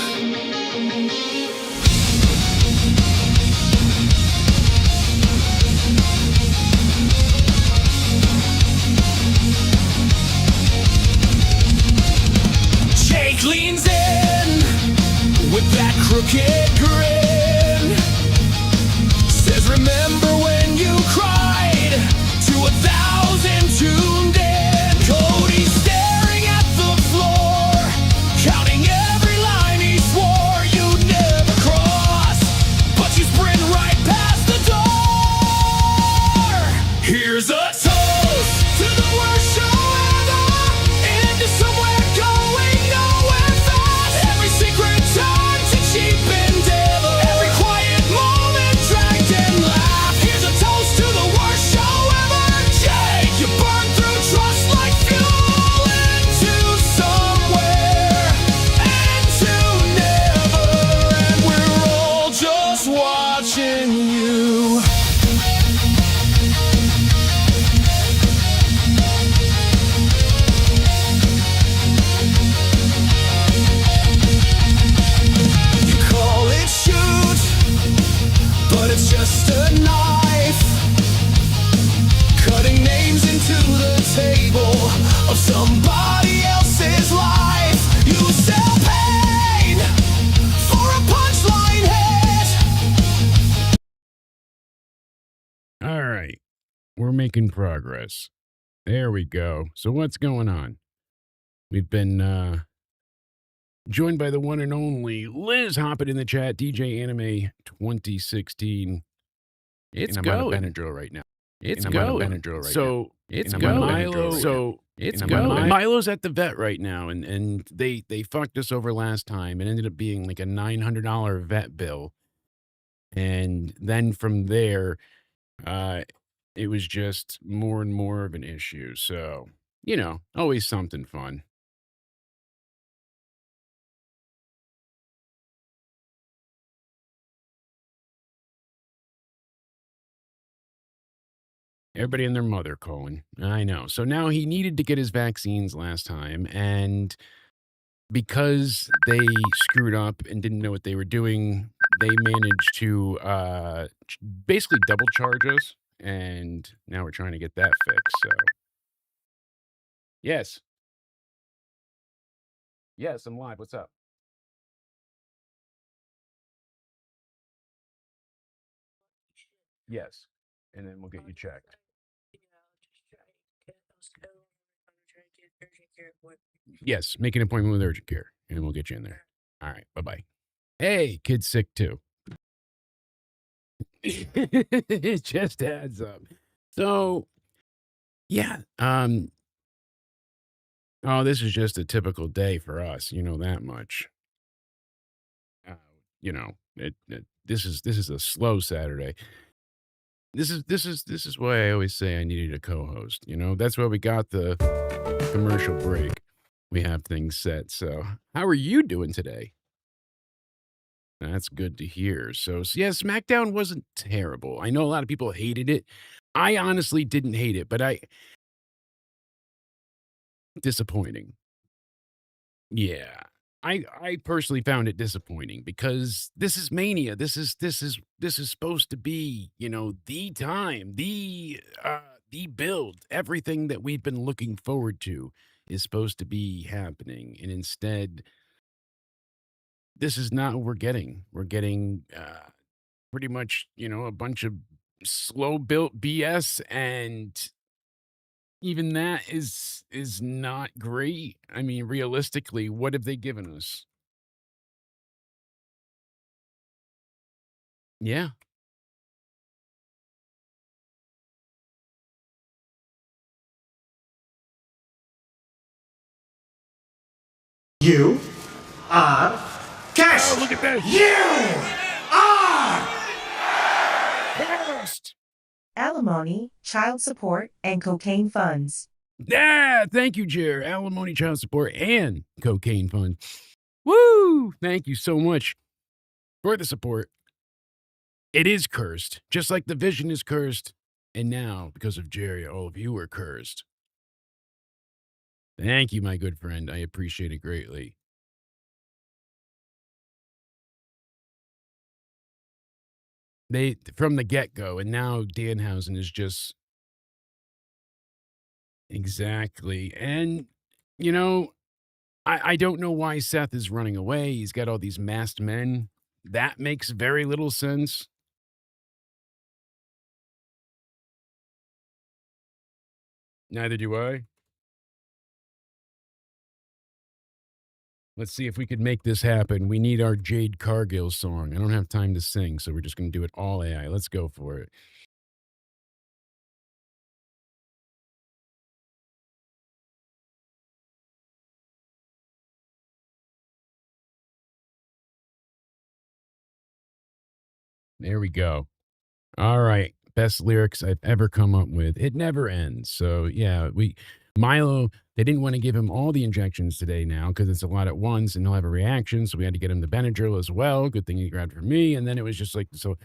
Jake leans in with that crooked grin. Says, remember when you cried to 1,000 tuned in? Cody staring at the floor, counting every line. table of somebody else's life. You sell pain for a punchline hit. All right. We're making progress. There we go. So what's going on? We've been joined by the one and only Liz hopping in the chat, DJ Anime 2016. It's going. I'm on a Benadryl right now. It's going. So it's going. Milo. It's going. Milo's at the vet right now, and they fucked us over last time. It ended up being like a $900 vet bill, and then from there, it was just more and more of an issue. So, always something fun. Everybody and their mother calling. I know. So now he needed to get his vaccines last time, and because they screwed up and didn't know what they were doing, they managed to basically double charge us, and now we're trying to get that fixed. So, yes, I'm live. What's up? Yes, and then we'll get you checked. Yes, make an appointment with urgent care, and we'll get you in there. All right, bye-bye. Hey, kid's sick too. It just adds up. So, yeah, oh, this is just a typical day for us. You know that much. This is a slow Saturday. This is why I always say I needed a co-host. That's why we got the commercial break. We have things set. So, how are you doing today? That's good to hear. So, yeah, SmackDown wasn't terrible. I know a lot of people hated it. I honestly didn't hate it, but disappointing. Yeah. I personally found it disappointing because this is Mania. This is supposed to be, the time, the build. Everything that we've been looking forward to is supposed to be happening, and instead this is not what we're getting. We're getting pretty much, a bunch of slow built BS, and even that is not great. I mean, realistically, what have they given us? Yeah. You are cursed. Oh, look at that. You are Cursed. Alimony, child support, and cocaine funds. Yeah, thank you, Jer. Alimony, child support, and cocaine fund. Woo! Thank you so much for the support. It is cursed, just like the vision is cursed. And now, because of Jerry, all of you are cursed. Thank you, my good friend. I appreciate it greatly. They, from the get-go, and now Danhausen is just... Exactly. And, I don't know why Seth is running away. He's got all these masked men. That makes very little sense. Neither do I. Let's see if we could make this happen. We need our Jade Cargill song. I don't have time to sing, so we're just going to do it all AI. Let's go for it. There we go. All right. Best lyrics I've ever come up with. It never ends. So, yeah, Milo, they didn't want to give him all the injections today now because it's a lot at once and he'll have a reaction. So we had to get him the Benadryl as well. Good thing he grabbed for me. And then it was just like, so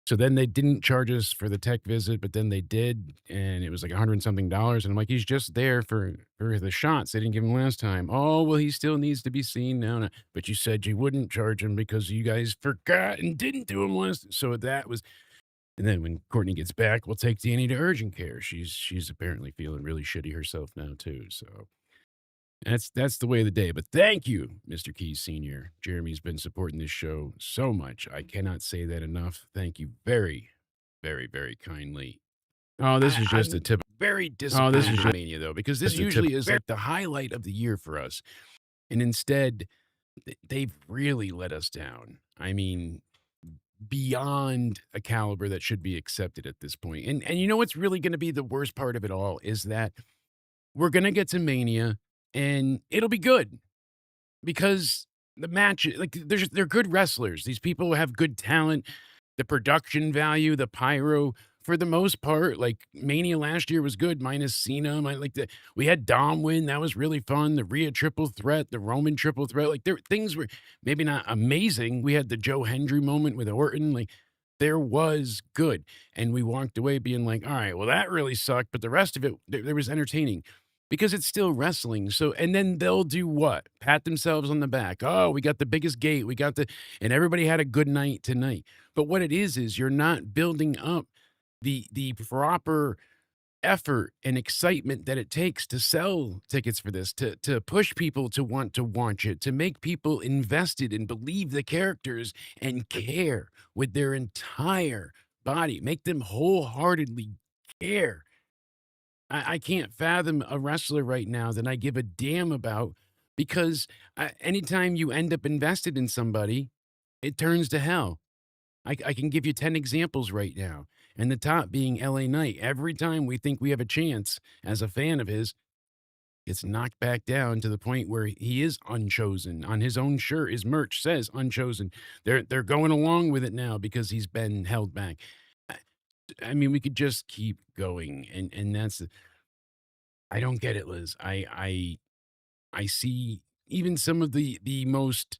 then they didn't charge us for the tech visit, but then they did. And it was like $100 and something. And I'm like, he's just there for the shots. They didn't give him last time. Oh, well, he still needs to be seen now. No. But you said you wouldn't charge him because you guys forgot and didn't do him last. So that was... And then when Courtney gets back, we'll take Danny to urgent care. She's apparently feeling really shitty herself now too. So that's the way of the day. But thank you, Mr. Keys Sr. Jeremy's been supporting this show so much. I cannot say that enough. Thank you very, very, very kindly. Oh, this is just a tip. Very disappointed. Oh, this is Mania though, because this usually is like the highlight of the year for us, and instead, they've really let us down. I mean, beyond a caliber that should be accepted at this point. And you know what's really going to be the worst part of it all is that we're going to get to Mania, and it'll be good because the match, like, they're good wrestlers. These people have good talent, the production value, the pyro. For the most part, like Mania last year was good, minus Cena. We had Dom win, that was really fun. The Rhea triple threat, the Roman triple threat, like things were maybe not amazing. We had the Joe Hendry moment with Orton, like there was good, and we walked away being like, all right, well that really sucked, but the rest of it there was entertaining because it's still wrestling. So, and then they'll do what? Pat themselves on the back. Oh, we got the biggest gate. And everybody had a good night tonight. But what it is you're not building up the proper effort and excitement that it takes to sell tickets for this, to push people to want to watch it, to make people invested and believe the characters and care with their entire body, make them wholeheartedly care. I can't fathom a wrestler right now that I give a damn about because anytime you end up invested in somebody, it turns to hell. I can give you 10 examples right now. And the top being LA Knight. Every time we think we have a chance as a fan of his, it's knocked back down to the point where he is unchosen. On his own shirt, his merch says unchosen. They're going along with it now because he's been held back. I mean, we could just keep going, and that's I don't get it, Liz. I see even some of the most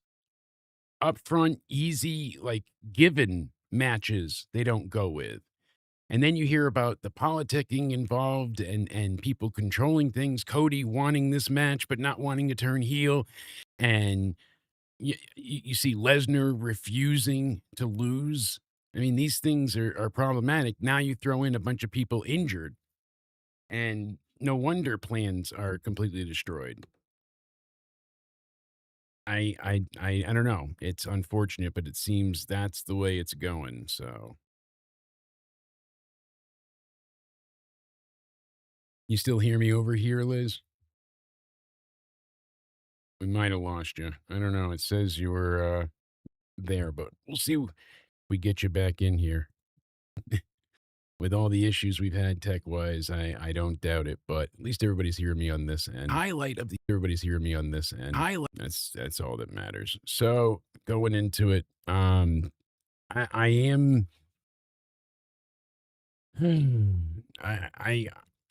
upfront, easy, like given matches they don't go with. And then you hear about the politicking involved and people controlling things. Cody wanting this match but not wanting to turn heel, and you see Lesnar refusing to lose. I mean, these things are problematic. Now you throw in a bunch of people injured, and no wonder plans are completely destroyed. I don't know. It's unfortunate, but it seems that's the way it's going. So you still hear me over here, Liz? We might have lost you. I don't know. It says you were there, but we'll see if we get you back in here. With all the issues we've had tech-wise, I don't doubt it, but at least everybody's hearing me on this end. Everybody's hearing me on this end. That's all that matters. So going into it, I am.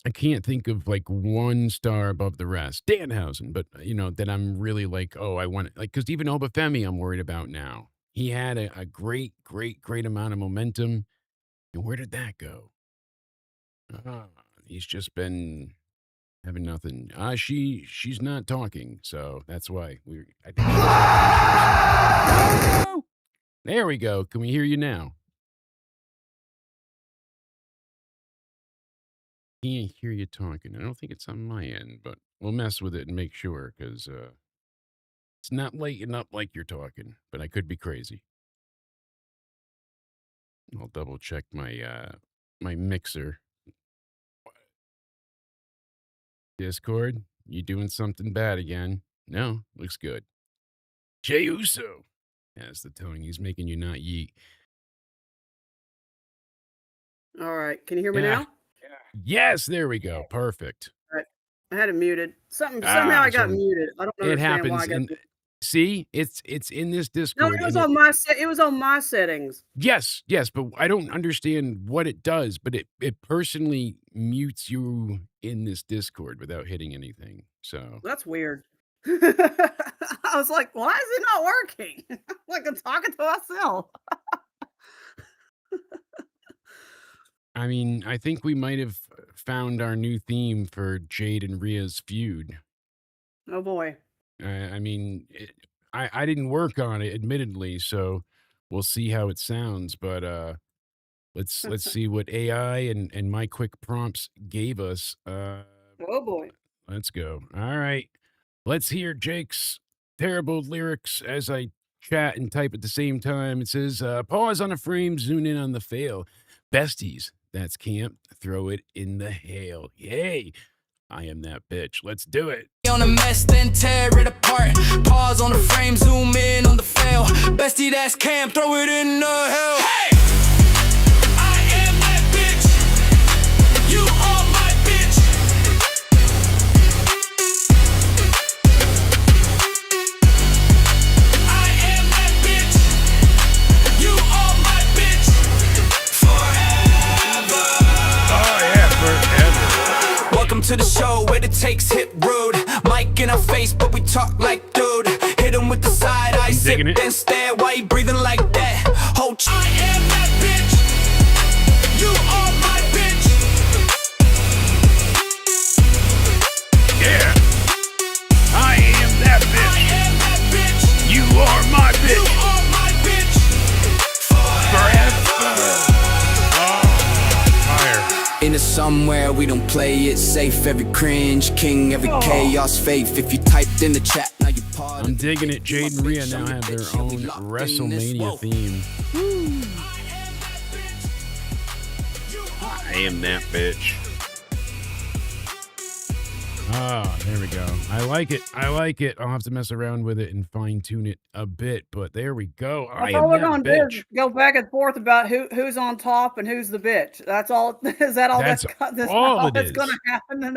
I can't think of like one star above the rest. Danhausen, but that I'm really like, oh, I want it, like, because even Obafemi I'm worried about now. He had a great, great, great amount of momentum. And where did that go? He's just been having nothing. She's not talking, so that's why there we go. Can we hear you now? Can't hear you talking. I don't think it's on my end, but we'll mess with it and make sure because it's not lighting up like you're talking, but I could be crazy. I'll double check my my mixer. Discord, you doing something bad again? No, looks good. Jey Uso has the tone. He's making you not yeet. All right. Can you hear me now? Yes, there we go. Perfect. All right. I had it muted. Somehow I got muted. I don't understand it happens. why I got muted. See, it's in this No, Discord. it was on my settings. Yes, but I don't understand what it does, but it personally mutes you in this Discord without hitting anything. So That's weird. I was like, why is it not working? Like I'm talking to myself. I mean, I think we might have found our new theme for Jade and Rhea's feud. Oh boy. I mean, I didn't work on it, admittedly, so we'll see how it sounds. But Let's see what AI and my quick prompts gave us. Oh boy. Let's go. All right. Let's hear Jake's terrible lyrics as I chat and type at the same time. It says, pause on a frame, zoom in on the fail. Besties, that's camp. Throw it in the hail. Yay. I am that bitch. Let's do it. On a mess, then tear it apart. Pause on the frame, zoom in on the fail. Bestie, that's camp, throw it in the hell. Hey! I am that bitch. You are my bitch. I am that bitch. You are my bitch. Forever. Oh, yeah, forever. Welcome to the show where the takes hit rude. Mic in our face, but we talk like dude. Hit him with the side eye, sip digging it. and stare. Why you breathing like that? Hold I am that bitch. You are my bitch. Yeah. I am that I bitch. am that bitch. You are my You bitch. are my bitch. Forever. Fire. In a somewhere we don't play it safe. Every cringe king, every chaos faith. If you typed in the chat, now you part. I'm digging it. Jade and Rhea now have their own WrestleMania theme. I am that bitch. Ah, there we go. I like it. I like it. I'll have to mess around with it and fine tune it a bit, but there we go. I That's am all we're that gonna do bitch. is go back and forth about who's on top and who's the bitch. That's all. Is that all? That's That's all all it that's is. gonna happen in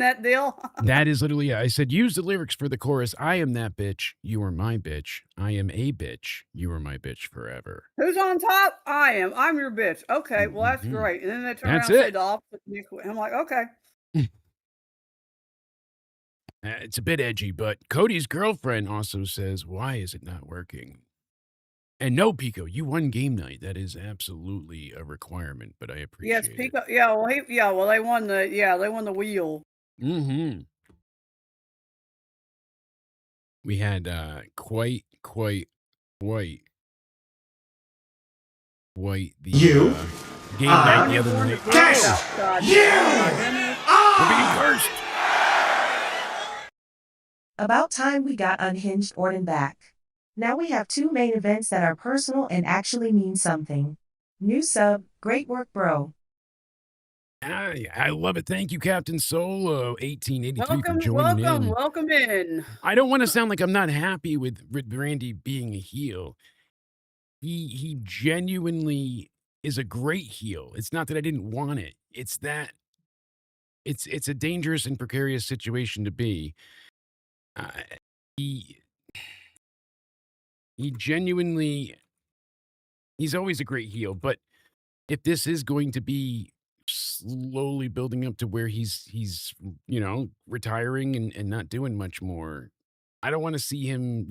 that deal. That is literally it. I said, use the lyrics for the chorus. I am that bitch. You are my bitch. I am a bitch. You are my bitch forever. Who's on top? I am. I'm your bitch. Okay, well that's Mhm. great. And then they turn That's around and say it. the opposite. And you quit. I'm like, okay. It's a bit edgy, but Cody's girlfriend also says, why is it not working? And no, Pico, you won game night. That is absolutely a requirement, but I appreciate Yes, it. Pico. Yeah, well, they won the wheel. Mm-hmm. We had quite the You game night the other night. Cash. Oh, God. You We're being cursed. About time we got unhinged Orton back. Now we have two main events that are personal and actually mean something. New sub, great work, bro. I love it. Thank you, Captain Solo 1883 for joining in. Welcome in. I don't want to sound like I'm not happy with Randy being a heel. He genuinely is a great heel. It's not that I didn't want it. It's that it's a dangerous and precarious situation to be. He genuinely he's always a great heel, but if this is going to be slowly building up to where he's retiring and not doing much more, I don't want to see him,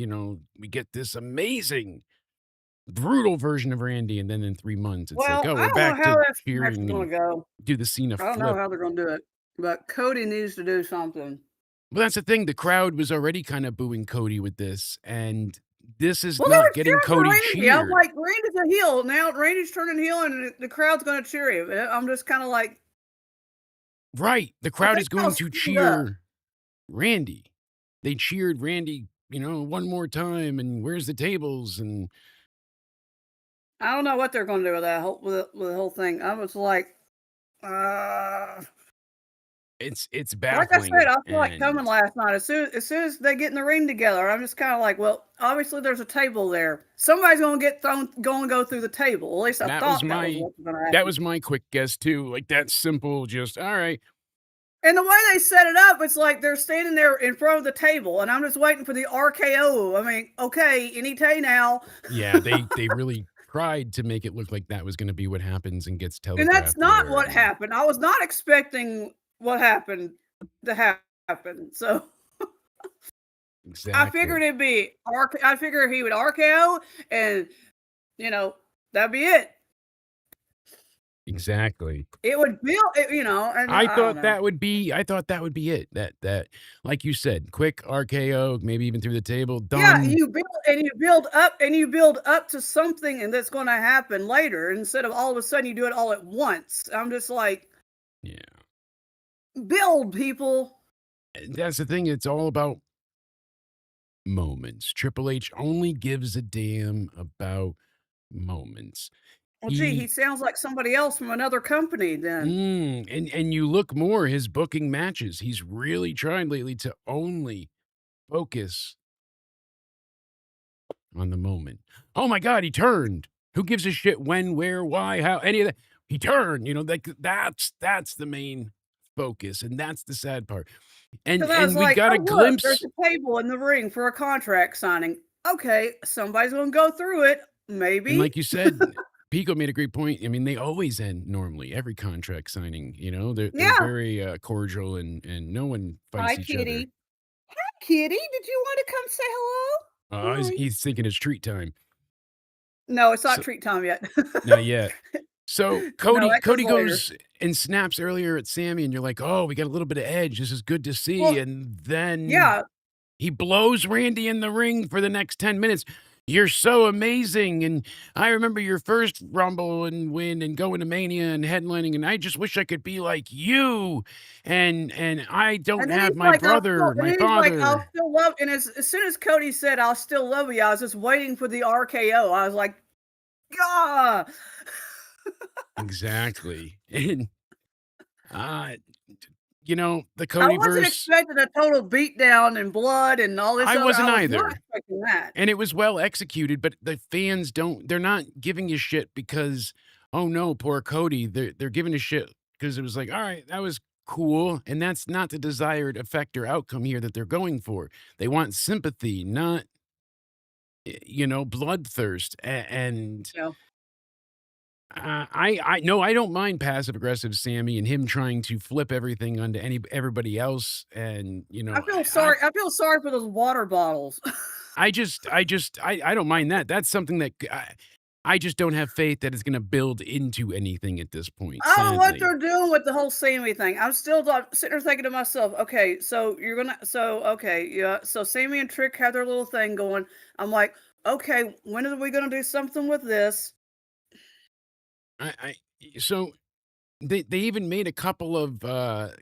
we get this amazing brutal version of Randy, and then in 3 months, it's like, Well, oh, I we're don't know back how to that's cheering gonna and go. do the Cena I don't know flip. how they're gonna do it, but Cody needs to do something. Well, that's the thing. The crowd was already kind of booing Cody with this, and this is Well, they not were getting cheering for Cody Randy. I'm cheered. like, Randy's a heel now. Randy's turning heel, and the crowd's gonna cheer him. I'm just kind of like, Right. The crowd is going to screwed up. cheer Randy. They cheered Randy, one more time, and where's the tables? And I don't know what they're gonna do with that with the whole thing. I was like, it's like I baffling. said, I feel like and coming last night. As soon as they get in the ring together, I'm just kind of like, well, obviously there's a table there. Somebody's gonna go through the table. At least I That thought was that my was what was gonna happen. that was my quick guess too. Like that simple, just all right. And the way they set it up, it's like they're standing there in front of the table, and I'm just waiting for the RKO. I mean, okay, any day now. Yeah, they really tried to make it look like that was going to be what happens and gets telegraphed. And that's not there. what happened. I was not expecting what happened to happen. So Exactly. I figured it'd be I figured he would RKO, and that'd be it. Exactly. It would build, and I I don't thought know. that would be it. That like you said, quick RKO, maybe even through the table, Yeah, done. you build up to something, and that's going to happen later instead of all of a sudden you do it all at once. I'm just like, Yeah. build, people. That's the thing. It's all about moments. Triple H only gives a damn about moments. Well, gee, he sounds like somebody else from another company then. And you look more his booking matches. He's really tried lately to only focus on the moment. Oh my God, he turned. Who gives a shit when, where, why, how, any of that? He turned. Like that's the main focus, and that's the sad part. Because I was And we like, got oh, a look, glimpse. there's a table in the ring for a contract signing. Okay, somebody's going to go through it. Maybe. And like you said, Pico made a great point. I mean, they always end normally every contract signing. They're Yeah. very cordial and no one fights Hi, each Kitty. Hi, Kitty. Did you want to come say hello? other. Hi. He's thinking it's treat time. No, it's not So- treat time yet. Not yet. So Cody that comes goes and snaps earlier at Sammy, and you're like, oh, we got a little bit of edge. This is good to see. Well, and then Yeah, he blows Randy in the ring for the next 10 minutes. You're so amazing. And I remember your first Rumble and win and going to Mania and headlining. And I just wish I could be like you. And I don't and then have he's my like, brother, my father. I'll still love. And as soon as Cody said, "I'll still love you," I was just waiting for the RKO. I was like, "God." Exactly. And the I Cody wasn't verse. expecting a total beatdown and blood and all this. I other. wasn't I was either. not expecting that. And it was well executed, but the fans they're not giving you shit because, oh no, poor Cody. They're giving a shit because it was like, all right, that was cool. And that's not the desired effect or outcome here that they're going for. They want sympathy, not, bloodthirst. And Yeah. I no, I don't mind passive aggressive Sammy and him trying to flip everything onto everybody else. And, I feel sorry. I feel sorry for those water bottles. I don't mind that. That's something that I just don't have faith that it's going to build into anything at this point. I don't know what Sadly. they're doing with the whole Sammy thing. I'm still sitting there thinking to myself, okay, so yeah, so Sammy and Trick have their little thing going. I'm like, okay, when are we gonna do something with this? So they even made a couple of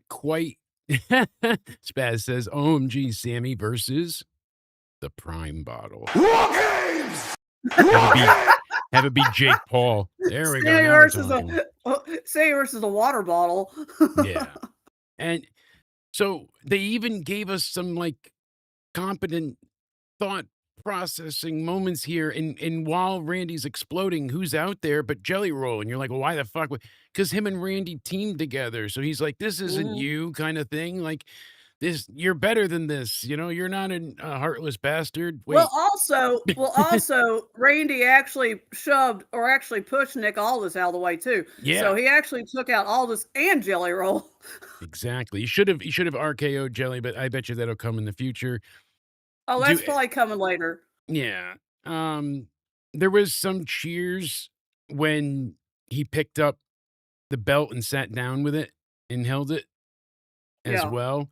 quite Spaz says, OMG Sammy versus the Prime bottle. War games! Have it be Jake Paul. There we go. Sammy now we're versus talking. Sammy versus the water bottle. Yeah. And so they even gave us some like competent thought processing moments here. And while Randy's exploding, who's out there but Jelly Roll? And you're like, well, why the fuck? Because him and Randy teamed together. So he's like, this isn't Mhm. you kind of thing. Like this, you're better than this. You're not a heartless bastard. Wait. Well, also, Randy actually shoved or actually pushed Nick Aldis out of the way too. Yeah. So he actually took out Aldis and Jelly Roll. Exactly. You should have RKO'd Jelly, but I bet you that'll come in the future. Oh, that's probably coming later. Yeah. There was some cheers when he picked up the belt and sat down with it and held it as Yeah. well.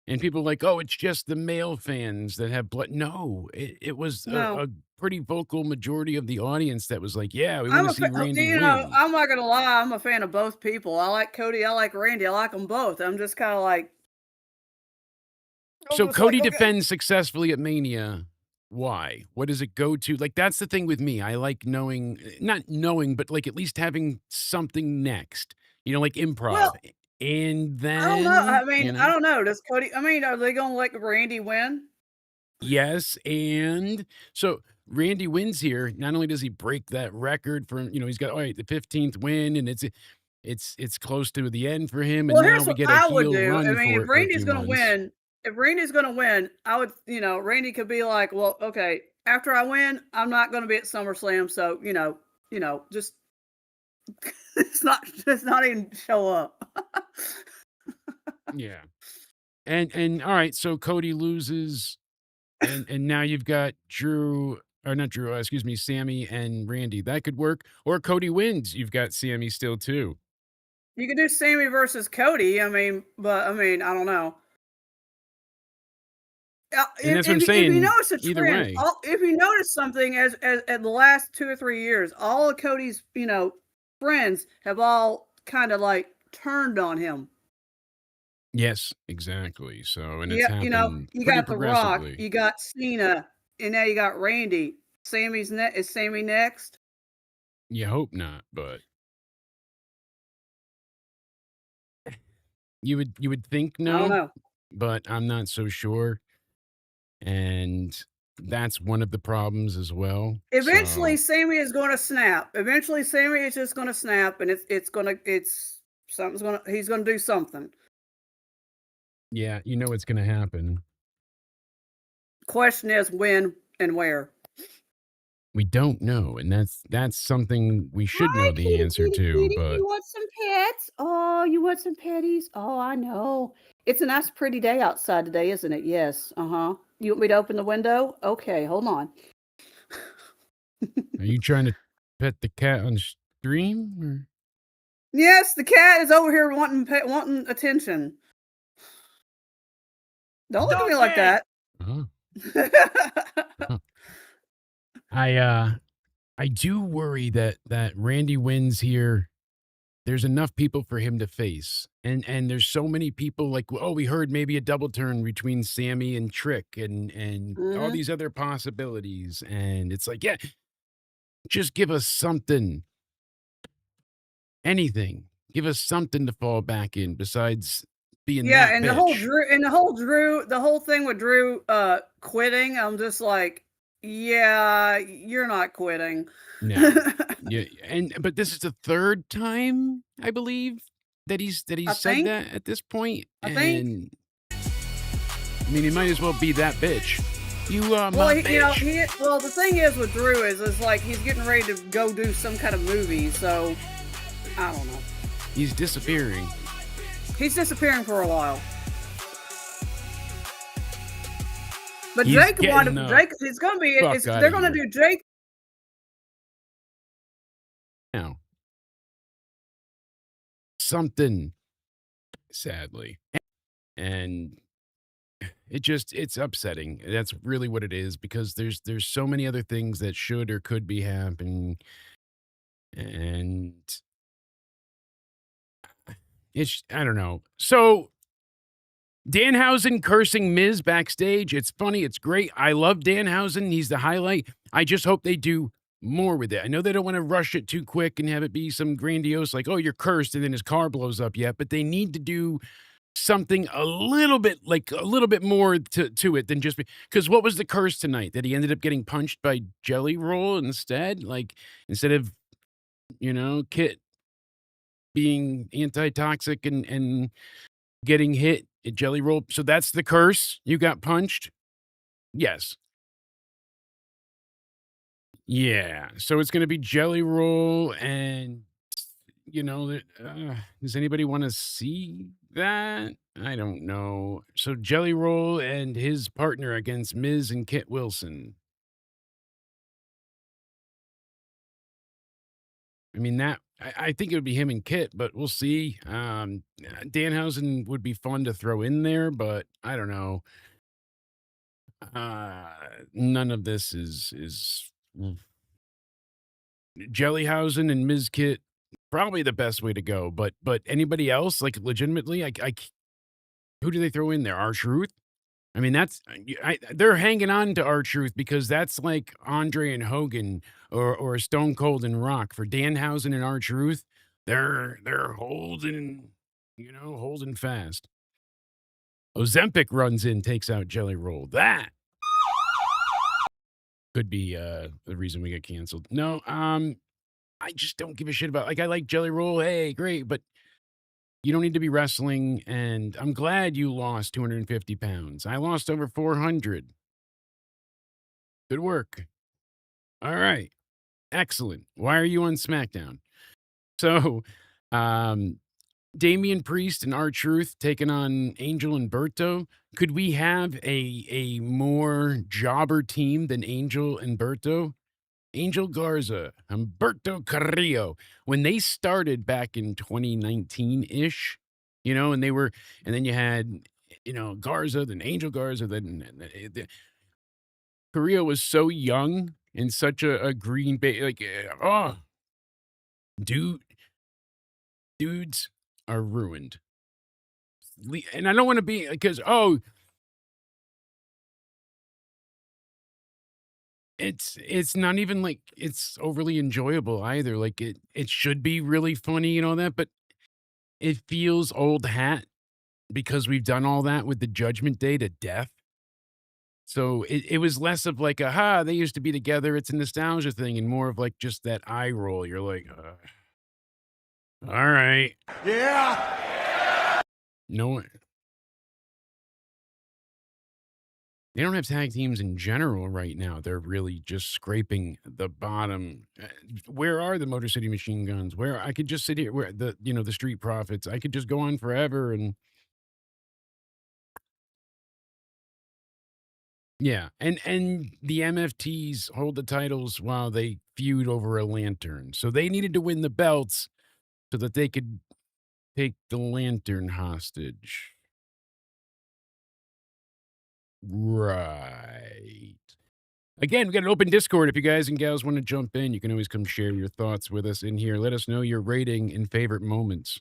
And people were like, oh, it's just the male fans that have blood. No, it was No. a pretty vocal majority of the audience that was like, yeah, we I'm want a to see fa- Randy you win. know, I'm not gonna lie. I'm a fan of both people. I like Cody. I like Randy. I like them both. I'm just kind of like. I'm So just Cody like, okay. defends successfully at Mania. Why? What does it go to? Like, that's the thing with me. I like knowing, not knowing, but like at least having something next, like improv. Well, And then, I don't know. I mean, I don't know. Does Cody? I mean, are they gonna let Randy win? Yes. And so Randy wins here. Not only does he break that record for, he's got, all right, the 15th win, and it's close to the end for him. And Well, now here's we what get a I would heel do. run I mean, for if it for a Randy's few gonna months. win, I would, Randy could be like, well, okay, after I win, I'm not gonna be at SummerSlam, so just it's not even show up. Yeah. And all right, so Cody loses, and now you've got Drew or not Drew, excuse me, Sammy and Randy. That could work. Or Cody wins. You've got Sammy still too. You could do Sammy versus Cody. I mean, I don't know. And that's what I'm If you saying. notice a Either trend, way. if you notice something as the last 2 or 3 years, all of Cody's friends have all kind of like turned on him. Yes, exactly. So, and it's Yeah, happened you pretty got The Rock, progressively. you got Cena, and now you got Randy. Is Sammy next? You hope not, but you would think I don't no, know. but I'm not so sure. And that's one of the problems as well. Eventually, So, Sammy is going to snap. Eventually, Sammy is just going to snap, and he's going to do something. yeah, you know what's going to happen. Question is when and where. We don't know, and that's something we should know the answer to, but You want some pets? Oh, you want some petties? Oh, I know. It's a nice, pretty day outside today, isn't it? Yes. Uh-huh. You want me to open the window? Okay, hold on. are you trying to pet the cat on stream? Or? Yes, the cat is over here wanting attention. Don't look at me like that. Oh. Oh. I do worry that Randy wins here. There's enough people for him to face. And there's so many people like, oh, we heard maybe a double turn between Sammy and Trick and all Mhm. these other possibilities. And it's like, yeah, just give us something. Anything. Give us something to fall back in besides being Yeah, that and bitch. the whole thing with Drew quitting, I'm just like, yeah, you're not quitting. No. Yeah, but this is the third time, I believe, that he's I said think. that at this point. I think. And I mean, he might as well be that bitch. You are Well, my bitch. the thing is with Drew is like he's getting ready to go do some kind of movie, so I don't know. He's disappearing. He's disappearing for a while. But He's Jake getting it's gonna be fuck it's outta they're gonna here. do Jake. Now, something, sadly. And it's upsetting. That's really what it is because there's so many other things that should or could be happening. And I don't know. So Danhausen cursing Miz backstage. It's funny. It's great. I love Danhausen. He's the highlight. I just hope they do more with it. I know they don't want to rush it too quick and have it be some grandiose, like, oh, you're cursed, and then his car blows up yet. But they need to do something a little bit more to it than just because what was the curse tonight? That he ended up getting punched by Jelly Roll instead? Like, instead of, Kit being anti-toxic and getting hit at Jelly Roll. So that's the curse. You got punched? Yes. Yeah. So it's going to be Jelly Roll and, does anybody want to see that? I don't know. So Jelly Roll and his partner against Miz and Kit Wilson. I mean, I think it would be him and Kit, but we'll see. Danhausen would be fun to throw in there, but I don't know. None of this is Jellyhausen and Ms. Kit, probably the best way to go. But anybody else, like legitimately, who do they throw in there? R-Truth? I mean, they're hanging on to R-Truth because that's like Andre and Hogan or Stone Cold and Rock. For Danhausen and R-Truth, they're holding, holding fast. Ozempic runs in, takes out Jelly Roll. That could be the reason we get canceled. No, I just don't give a shit about, like, I like Jelly Roll. Hey, great, but you don't need to be wrestling, and I'm glad you lost 250 pounds. I lost over 400. Good work. All right. Excellent. Why are you on SmackDown? So, Damian Priest and R-Truth taking on Angel and Berto. Could we have a more jobber team than Angel and Berto? Angel Garza, Humberto Carrillo. When they started back in 2019-ish, and then you had, Garza, then Angel Garza, then Carrillo was so young and such a green bay, dude, dudes are ruined. And I don't want to be, because, it's not even like it's overly enjoyable either. Like it should be really funny and all that, but it feels old hat because we've done all that with the Judgment Day to death. So it was less of like, aha, they used to be together. It's a nostalgia thing, and more of like just that eye roll. You're like, all right. Yeah. No, they don't have tag teams in general right now. They're really just scraping the bottom. Where are the Motor City Machine Guns? Where I could just sit here, where the Street Profits. I could just go on forever and yeah, and the MFTs hold the titles while they feud over a lantern. So they needed to win the belts so that they could take the lantern hostage. Right. Again, we got an open Discord. If you guys and gals want to jump in, you can always come share your thoughts with us in here. Let us know your rating and favorite moments.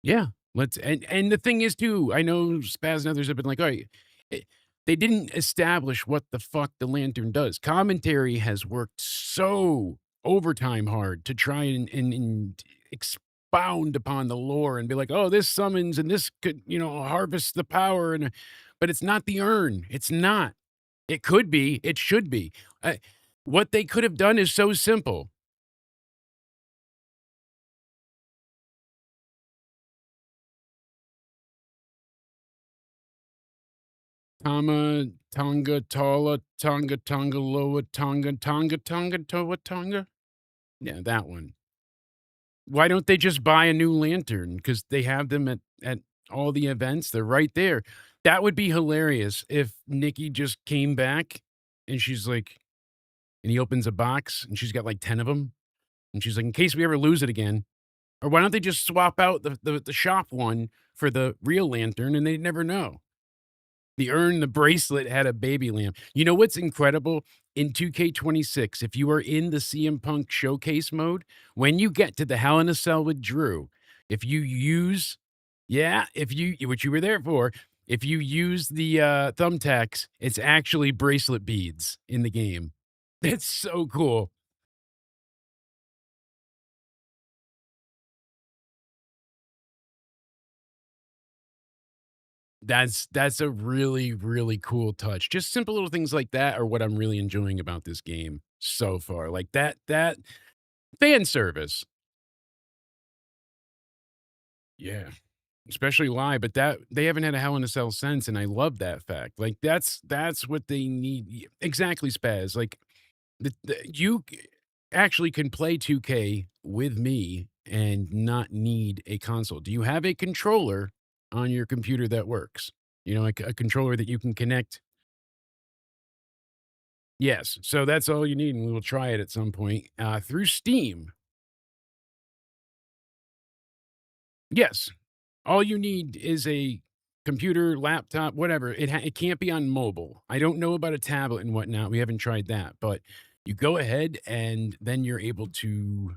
Yeah, and the thing is too, I know Spaz and others have been like, all right, they didn't establish what the fuck the lantern does. Commentary has worked so overtime hard to try and expound upon the lore and be like, oh, this summons and this could, harvest the power, but it's not the urn. It's not. It could be. It should be. What they could have done is so simple. Tama, Tonga, Tala, Tonga, Tonga, Loa, Tonga, Tonga, Tonga, Toa, Tonga. Yeah, that one. Why don't they just buy a new lantern? Because they have them at all the events. They're right there. That would be hilarious if Nikki just came back and she's like, and he opens a box and she's got like 10 of them. And she's like, in case we ever lose it again. Or why don't they just swap out the shop one for the real lantern and they'd never know? The urn, the bracelet had a baby lamp. You know what's incredible? In 2K26, if you are in the CM Punk showcase mode, when you get to the Hell in a Cell with Drew, if you use, which you were there for, if you use the thumbtacks, it's actually bracelet beads in the game. It's so cool. That's a really, really cool touch. Just simple little things like that are what I'm really enjoying about this game so far. Like that fan service. Yeah. Especially live, but that they haven't had a Hell in a Cell since, and I love that fact. Like that's what they need. Exactly, Spaz. Like you actually can play 2K with me and not need a console. Do you have a controller on your computer that works? Like a controller that you can connect. Yes. So that's all you need, and we will try it at some point through Steam. Yes. All you need is a computer, laptop, whatever. It can't be on mobile. I don't know about a tablet and whatnot. We haven't tried that, but you go ahead and then you're able to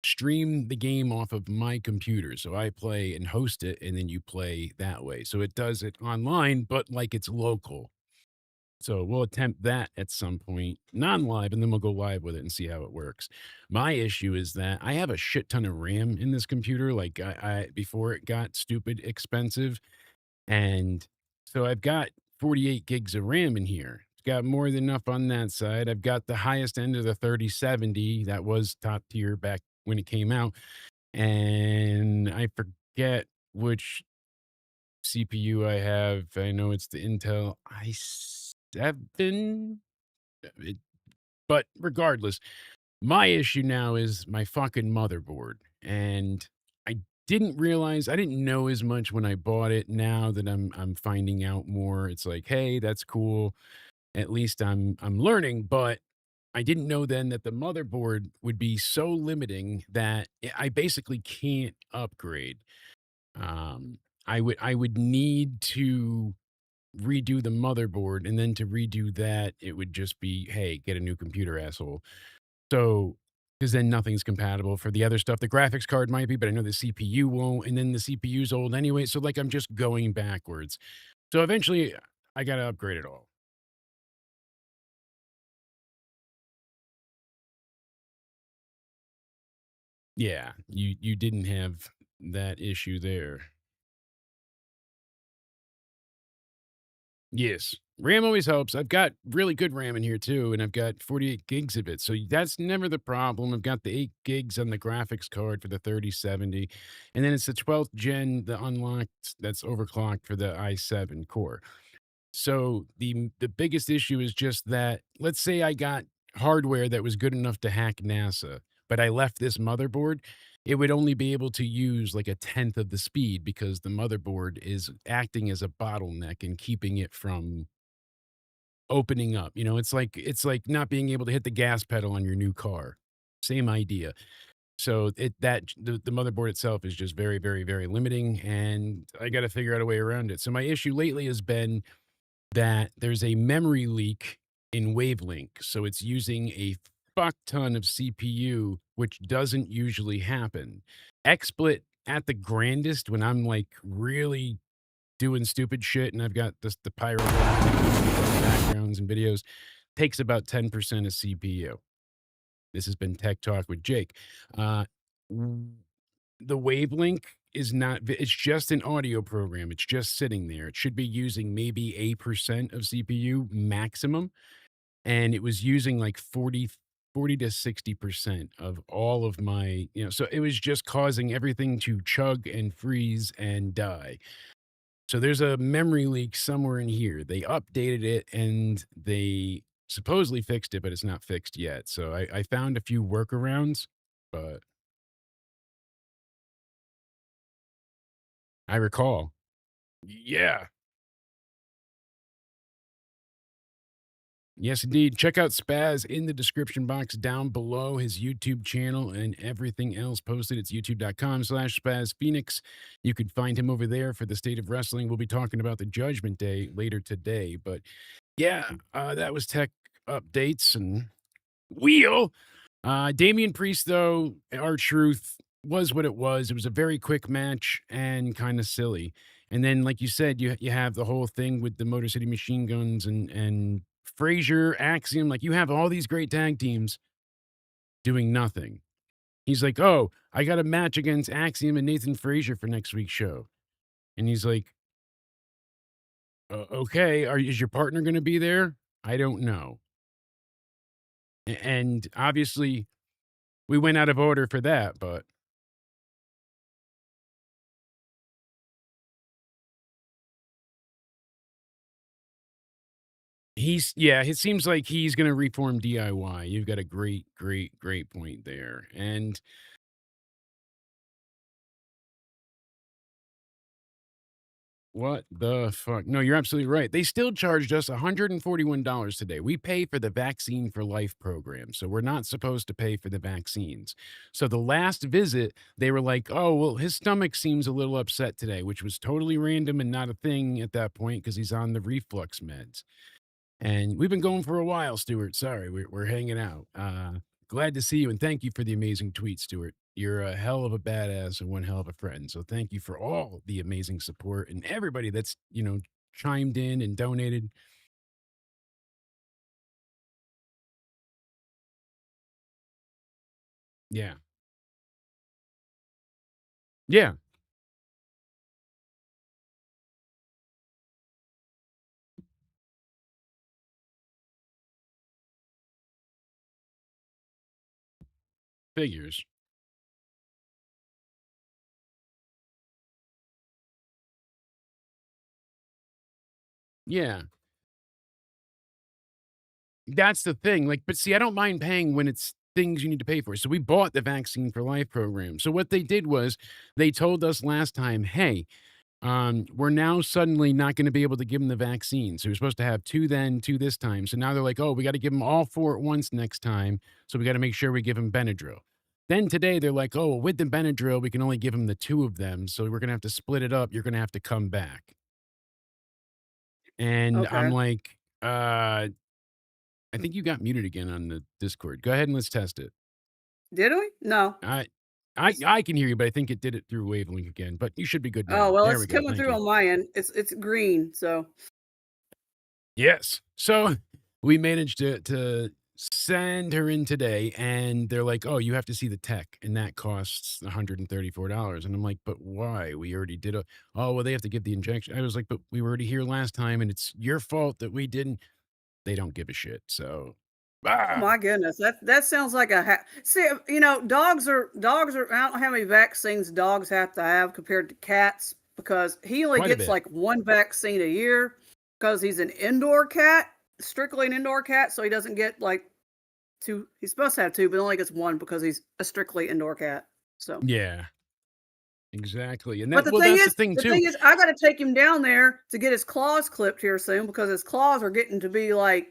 stream the game off of my computer. So I play and host it, and then you play that way. So it does it online, but like it's local. So we'll attempt that at some point, non-live, and then we'll go live with it and see how it works. My issue is that I have a shit ton of RAM in this computer, like I before it got stupid expensive, and so I've got 48 gigs of RAM in here. It's got more than enough on that side. I've got the highest end of the 3070 that was top tier back when it came out, and I forget which CPU I have. I know it's the Intel i7. But regardless, my issue now is my fucking motherboard. And I didn't realize I didn't know as much when I bought it. Now that I'm finding out more, it's like, hey, that's cool. At least I'm learning, but I didn't know then that the motherboard would be so limiting that I basically can't upgrade. Um, I would need to redo the motherboard, and then to redo that, it would just be, hey, get a new computer, asshole. So, because then nothing's compatible for the other stuff. The graphics card might be, but I know the CPU won't, and then the CPU's old anyway. So, like, I'm just going backwards. So eventually, I got to upgrade it all. Yeah, you didn't have that issue there. Yes. RAM always helps. I've got really good RAM in here too, and I've got 48 gigs of it. So that's never the problem. I've got the 8 gigs on the graphics card for the 3070. And then it's the 12th gen, the unlocked, that's overclocked for the i7 core. So the biggest issue is just that, let's say I got hardware that was good enough to hack NASA, but I left this motherboard, it would only be able to use like a tenth of the speed because the motherboard is acting as a bottleneck and keeping it from opening up. It's like not being able to hit the gas pedal on your new car. Same idea. So the motherboard itself is just very, very, very limiting, and I got to figure out a way around it. So my issue lately has been that there's a memory leak in Wavelink. So it's using a fuck ton of CPU, which doesn't usually happen. XSplit at the grandest, when I'm like really doing stupid shit and I've got the pyro backgrounds and videos, takes about 10% of CPU. This has been Tech Talk with Jake. W- the Wavelink is not, it's just an audio program. It's just sitting there. It should be using maybe 8% of CPU maximum. And it was using like 40 to 60% of all of my, so it was just causing everything to chug and freeze and die. So there's a memory leak somewhere in here. They updated it and they supposedly fixed it, but it's not fixed yet. So I found a few workarounds, but I recall. Yeah. Yes, indeed. Check out Spaz in the description box down below, his YouTube channel and everything else posted. It's youtube.com/SpazPhoenix. You can find him over there for the state of wrestling. We'll be talking about the Judgment Day later today. But yeah, that was tech updates and wheel. Damian Priest, though, our truth was what it was. It was a very quick match and kind of silly. And then, like you said, you have the whole thing with the Motor City Machine Guns and Frazier, Axiom. Like, you have all these great tag teams doing nothing. He's like, "Oh, I got a match against Axiom and Nathan Frazier for next week's show," and he's like, "Okay, is your partner going to be there? I don't know." And obviously, we went out of order for that, but it seems like he's gonna reform DIY. You've got a great, great, great point there. And what the fuck? No, you're absolutely right. They still charged us $141 today. We pay for the Vaccine for Life program, so we're not supposed to pay for the vaccines. So the last visit, they were like, "Oh, well, his stomach seems a little upset today," which was totally random and not a thing at that point because he's on the reflux meds. And we've been going for a while, Stuart. Sorry, we're hanging out. Glad to see you, and thank you for the amazing tweet, Stuart. You're a hell of a badass and one hell of a friend. So thank you for all the amazing support and everybody that's chimed in and donated. Yeah, yeah, figures. Yeah, that's the thing. Like, but see, I don't mind paying when it's things you need to pay for. So we bought the Vaccine for Life program. So what they did was they told us last time, hey, we're now suddenly not going to be able to give them the vaccine. So we're supposed to have 2 then, 2 this time. So now they're like, oh, we got to give them all 4 at once next time. So we got to make sure we give them Benadryl. Then today they're like, oh, with the Benadryl, we can only give them the 2 of them. So we're going to have to split it up. You're going to have to come back. And I'm Okay. like, I think you got muted again on the Discord. Go ahead and let's test it. Did we? No. I can hear you, but I think it did it through Wavelength again. But you should be good now. Oh, well, There it's we go. coming Thank through you. on my end. It's green, so. Yes. So we managed to send her in today, and they're like, oh, you have to see the tech, and that costs $134. And I'm like, but why? We already did oh, well, they have to give the injection. I was like, but we were already here last time, and it's your fault that we didn't. They don't give a shit. So. Oh my goodness, that sounds like see, dogs are I don't know how many vaccines dogs have to have compared to cats, because he only Quite a gets bit. like 1 vaccine a year because he's an indoor cat, strictly an indoor cat, so he doesn't get like 2. He's supposed to have 2, but only gets 1 because he's a strictly indoor cat. So Yeah. Exactly. And But that, the well, thing that's is, the thing the too. thing is, I got to take him down there to get his claws clipped here soon, because his claws are getting to be like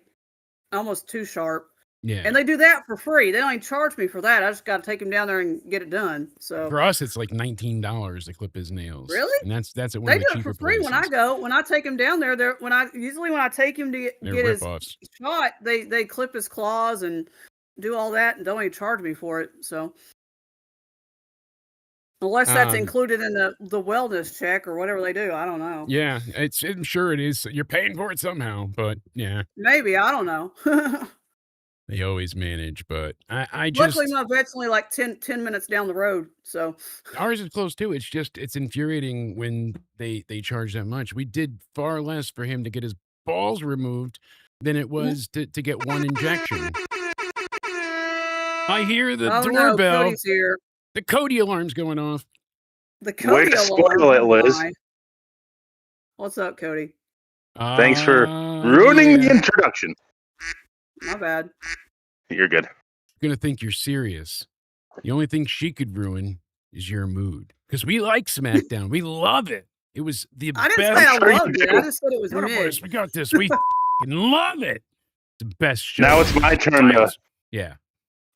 almost too sharp. Yeah. And they do that for free. They don't even charge me for that. I just got to take him down there and get it done. So For us, it's like $19 to clip his nails. Really? And that's at one they of the do it cheaper for free places. when I go. When I take him down there, when I take him to They're get his rip-offs. shot, they clip his claws and do all that and don't even charge me for it. So unless that's included in the wellness check or whatever they do, I don't know. Yeah, I'm sure it is. You're paying for it somehow, but yeah, Maybe, I don't know. they always manage. But I just Luckily, my vet's only like 10 minutes down the road. So ours is close too. It's infuriating when they charge that much. We did far less for him to get his balls removed than it was to get 1 injection. I hear the doorbell. No, Cody's here. The Cody alarm's going off. The Cody to alarm. spoil it, Liz. My. What's up, Cody? Thanks for ruining the introduction. My bad. You're good. Gonna think you're serious. The only thing she could ruin is your mood. Because we like SmackDown. We love it. It was the I best. didn't say I Sure you loved it. do. I just said it was What up, mid. boys? We got this. We f***ing love it. The best show. Now it's my turn to Yeah.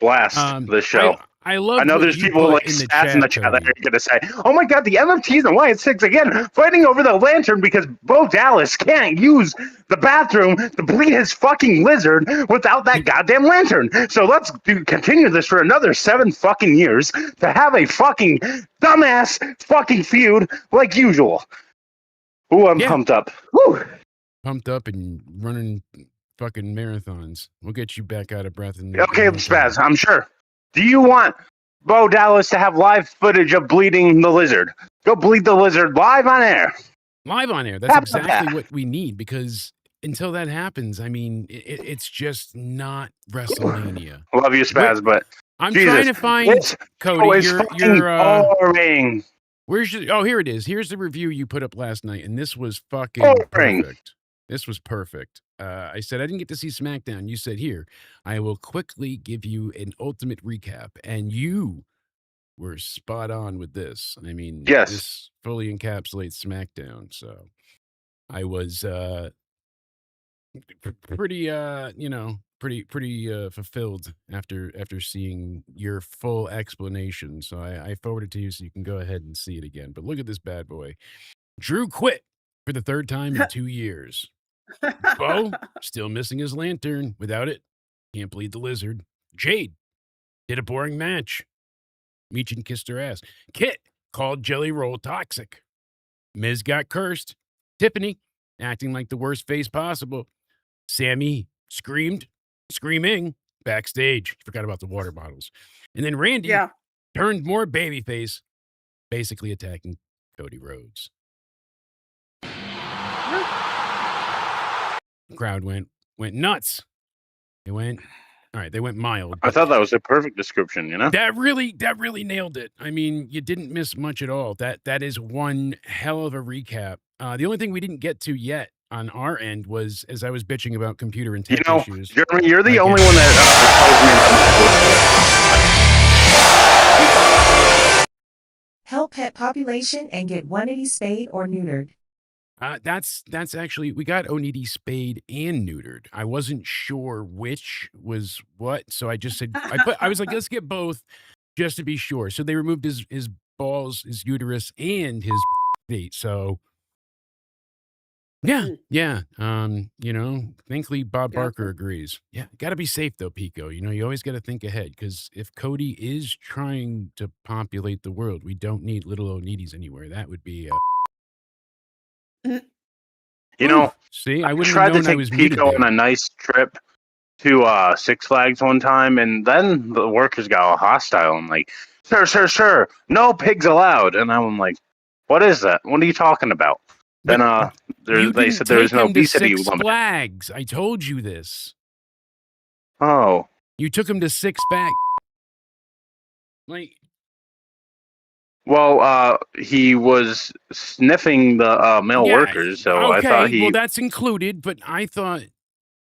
blast the show. I love. I know what there's you people put like stats in the chat that Cody. are going to say, oh my God, the MFTs and YS6 again fighting over the lantern because Bo Dallas can't use the bathroom to bleed his fucking lizard without that goddamn lantern. So let's continue this for another 7 fucking years to have a fucking dumbass fucking feud like usual. Ooh, I'm pumped up. Woo. Pumped up and running fucking marathons. We'll get you back out of breath. Okay, Spaz, I'm sure. Do you want Bo Dallas to have live footage of bleeding the lizard? Go bleed the lizard live on air. Live on air. That's exactly what we need, because until that happens, I mean, it's just not Wrestlemania. Love you, Spaz, but I'm Jesus, trying to find this Cody. show is fucking boring. Where's your? Oh, here it is. Here's the review you put up last night, and this was fucking Boring. perfect. This was perfect. I said I didn't get to see SmackDown. You said, here, I will quickly give you an ultimate recap. And you were spot on with this. I mean, Yes. This fully encapsulates SmackDown. So I was pretty fulfilled after seeing your full explanation. So I forwarded it to you so you can go ahead and see it again. But look at this bad boy. Drew quit for the 3rd time in 2 years. Bo still missing his lantern. Without it, can't bleed the lizard. Jade did a boring match. Michin kissed her ass. Kit called Jelly Roll toxic. Miz got cursed. Tiffany acting like the worst face possible. Sammy screaming backstage. Forgot about the water bottles. And then Randy turned more babyface, basically attacking Cody Rhodes. Crowd went nuts. They went mild. I thought that was a perfect description, you know? That really nailed it. I mean, you didn't miss much at all. That is one hell of a recap. The only thing we didn't get to yet on our end was as I was bitching about computer and You tech know, issues. Jeremy, you're the I only get- one that Help pet population and get 180 spayed or neutered. That's actually we got Onidi spayed and neutered. I wasn't sure which was what, so I just said I was like, let's get both just to be sure. So they removed his balls, his uterus, and his feet. So yeah. You know, thankfully Bob Gotcha. Barker agrees. Yeah, got to be safe though, Pico. You know, you always got to think ahead because if Cody is trying to populate the world, we don't need little Onidis anywhere. That would be. You know, See, I I wouldn't tried have to known I was take muted Pico on there. a nice trip to Six Flags one time, and then the workers got all hostile. I'm like, sir, no pigs allowed. And I'm like, what is that? What are you talking about? But Then you they didn't said there's take an him to obesity Six limit. Flags. I told you this. Oh, You took him to Six Flags. Like, well, he was sniffing the male yeah, workers, so I okay, thought he. well, that's included, but I thought,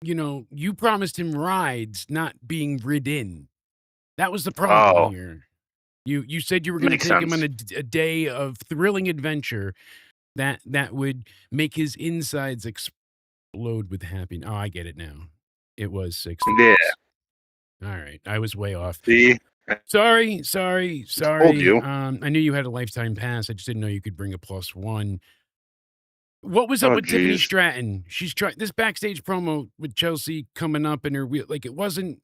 you know, you promised him rides, not being ridden. That was the problem Oh, here. You said you were going to makes take him on sense. a day of thrilling adventure that would make his insides explode with happiness. Oh, I get it now. It was Six Yeah. Flags. All right, I was way off. See, Sorry. told you. I knew you had a lifetime pass. I just didn't know you could bring a +1. What was up Oh, with Tiffany jeez. Stratton? She's trying this backstage promo with Chelsea coming up in her wheel. Like it wasn't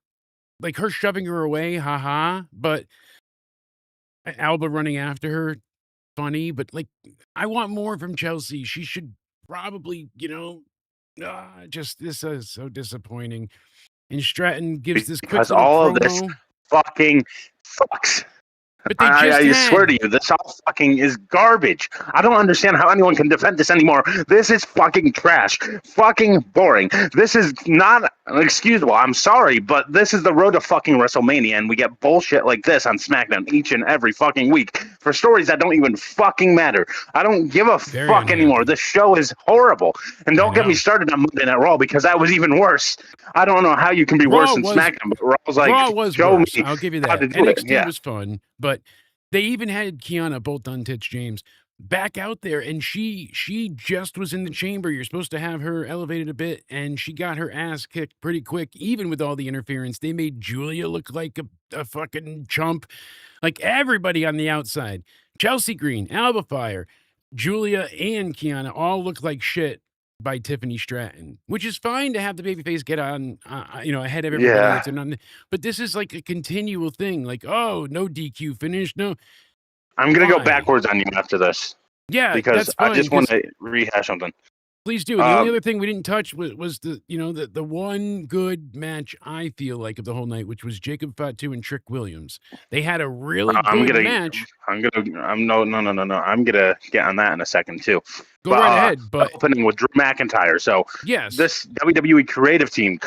like her shoving her away, haha. But Alba running after her, funny. But like, I want more from Chelsea. She should probably, you know, just this is so disappointing. And Stratton gives this quick Because little all promo. of this fucking sucks. But they just I had. swear to you, this all fucking is garbage. I don't understand how anyone can defend this anymore. This is fucking trash. Fucking boring. This is not excusable. I'm sorry, but this is the road to fucking WrestleMania, and we get bullshit like this on SmackDown each and every fucking week for stories that don't even fucking matter. I don't give a Very fuck anymore. unhappy. This show is horrible. And don't get me know. started on Monday Night Raw because that was even worse. I don't know how you can be worse than SmackDown, but Raw's like, Raw was show worse. me I'll give you how that. to do it. NXT Yeah. was fun, but they even had Kiana Bolt Done Tits James back out there, and she just was in the chamber. You're supposed to have her elevated a bit, and she got her ass kicked pretty quick, even with all the interference. They made Julia look like a fucking chump. Like everybody on the outside. Chelsea Green, Alba Fire, Julia, and Kiana all look like shit by Tiffany Stratton, which is fine to have the babyface get on, ahead of everybody. Yeah. That's but this is like a continual thing. Like, oh, no DQ finish, no. I'm going to go Why? backwards on you after this Yeah, because that's I fine. just want to rehash something. Please do. And the only other thing we didn't touch was the one good match I feel like of the whole night, which was Jacob Fatu and Trick Williams. They had a really good match. No. I'm gonna get on that in a second too. Go right ahead. But opening with Drew McIntyre. So yes, this WWE creative team,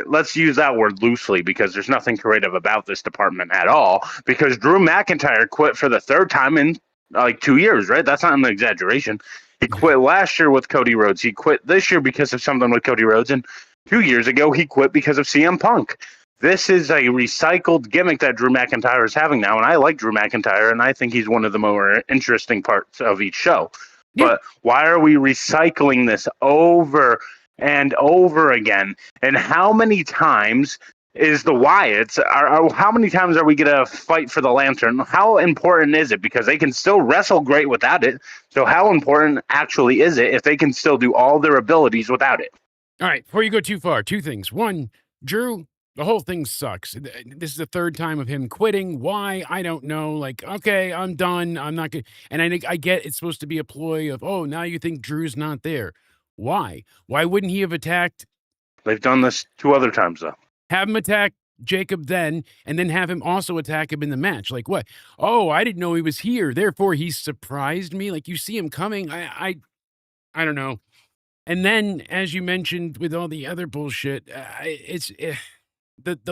let's use that word loosely because there's nothing creative about this department at all. Because Drew McIntyre quit for the third time in like 2 years, right? That's not an exaggeration. He quit last year with Cody Rhodes. He quit this year because of something with Cody Rhodes. And 2 years ago, he quit because of CM Punk. This is a recycled gimmick that Drew McIntyre is having now. And I like Drew McIntyre, and I think he's one of the more interesting parts of each show. Yeah. But why are we recycling this over and over again? And how many times is the Wyatts, how many times are we going to fight for the lantern? How important is it? Because they can still wrestle great without it. So how important actually is it if they can still do all their abilities without it? All right, before you go too far, two things. One, Drew, the whole thing sucks. This is the third time of him quitting. Why? I don't know. Like, okay, I'm done. I'm not good. And I get it's supposed to be a ploy of, oh, now you think Drew's not there. Why? Why wouldn't he have attacked? They've done this 2 other times, though. Have him attack Jacob then, and then have him also attack him in the match. Like what? Oh, I didn't know he was here. Therefore, he surprised me. Like you see him coming. I don't know. And then, as you mentioned, with all the other bullshit, the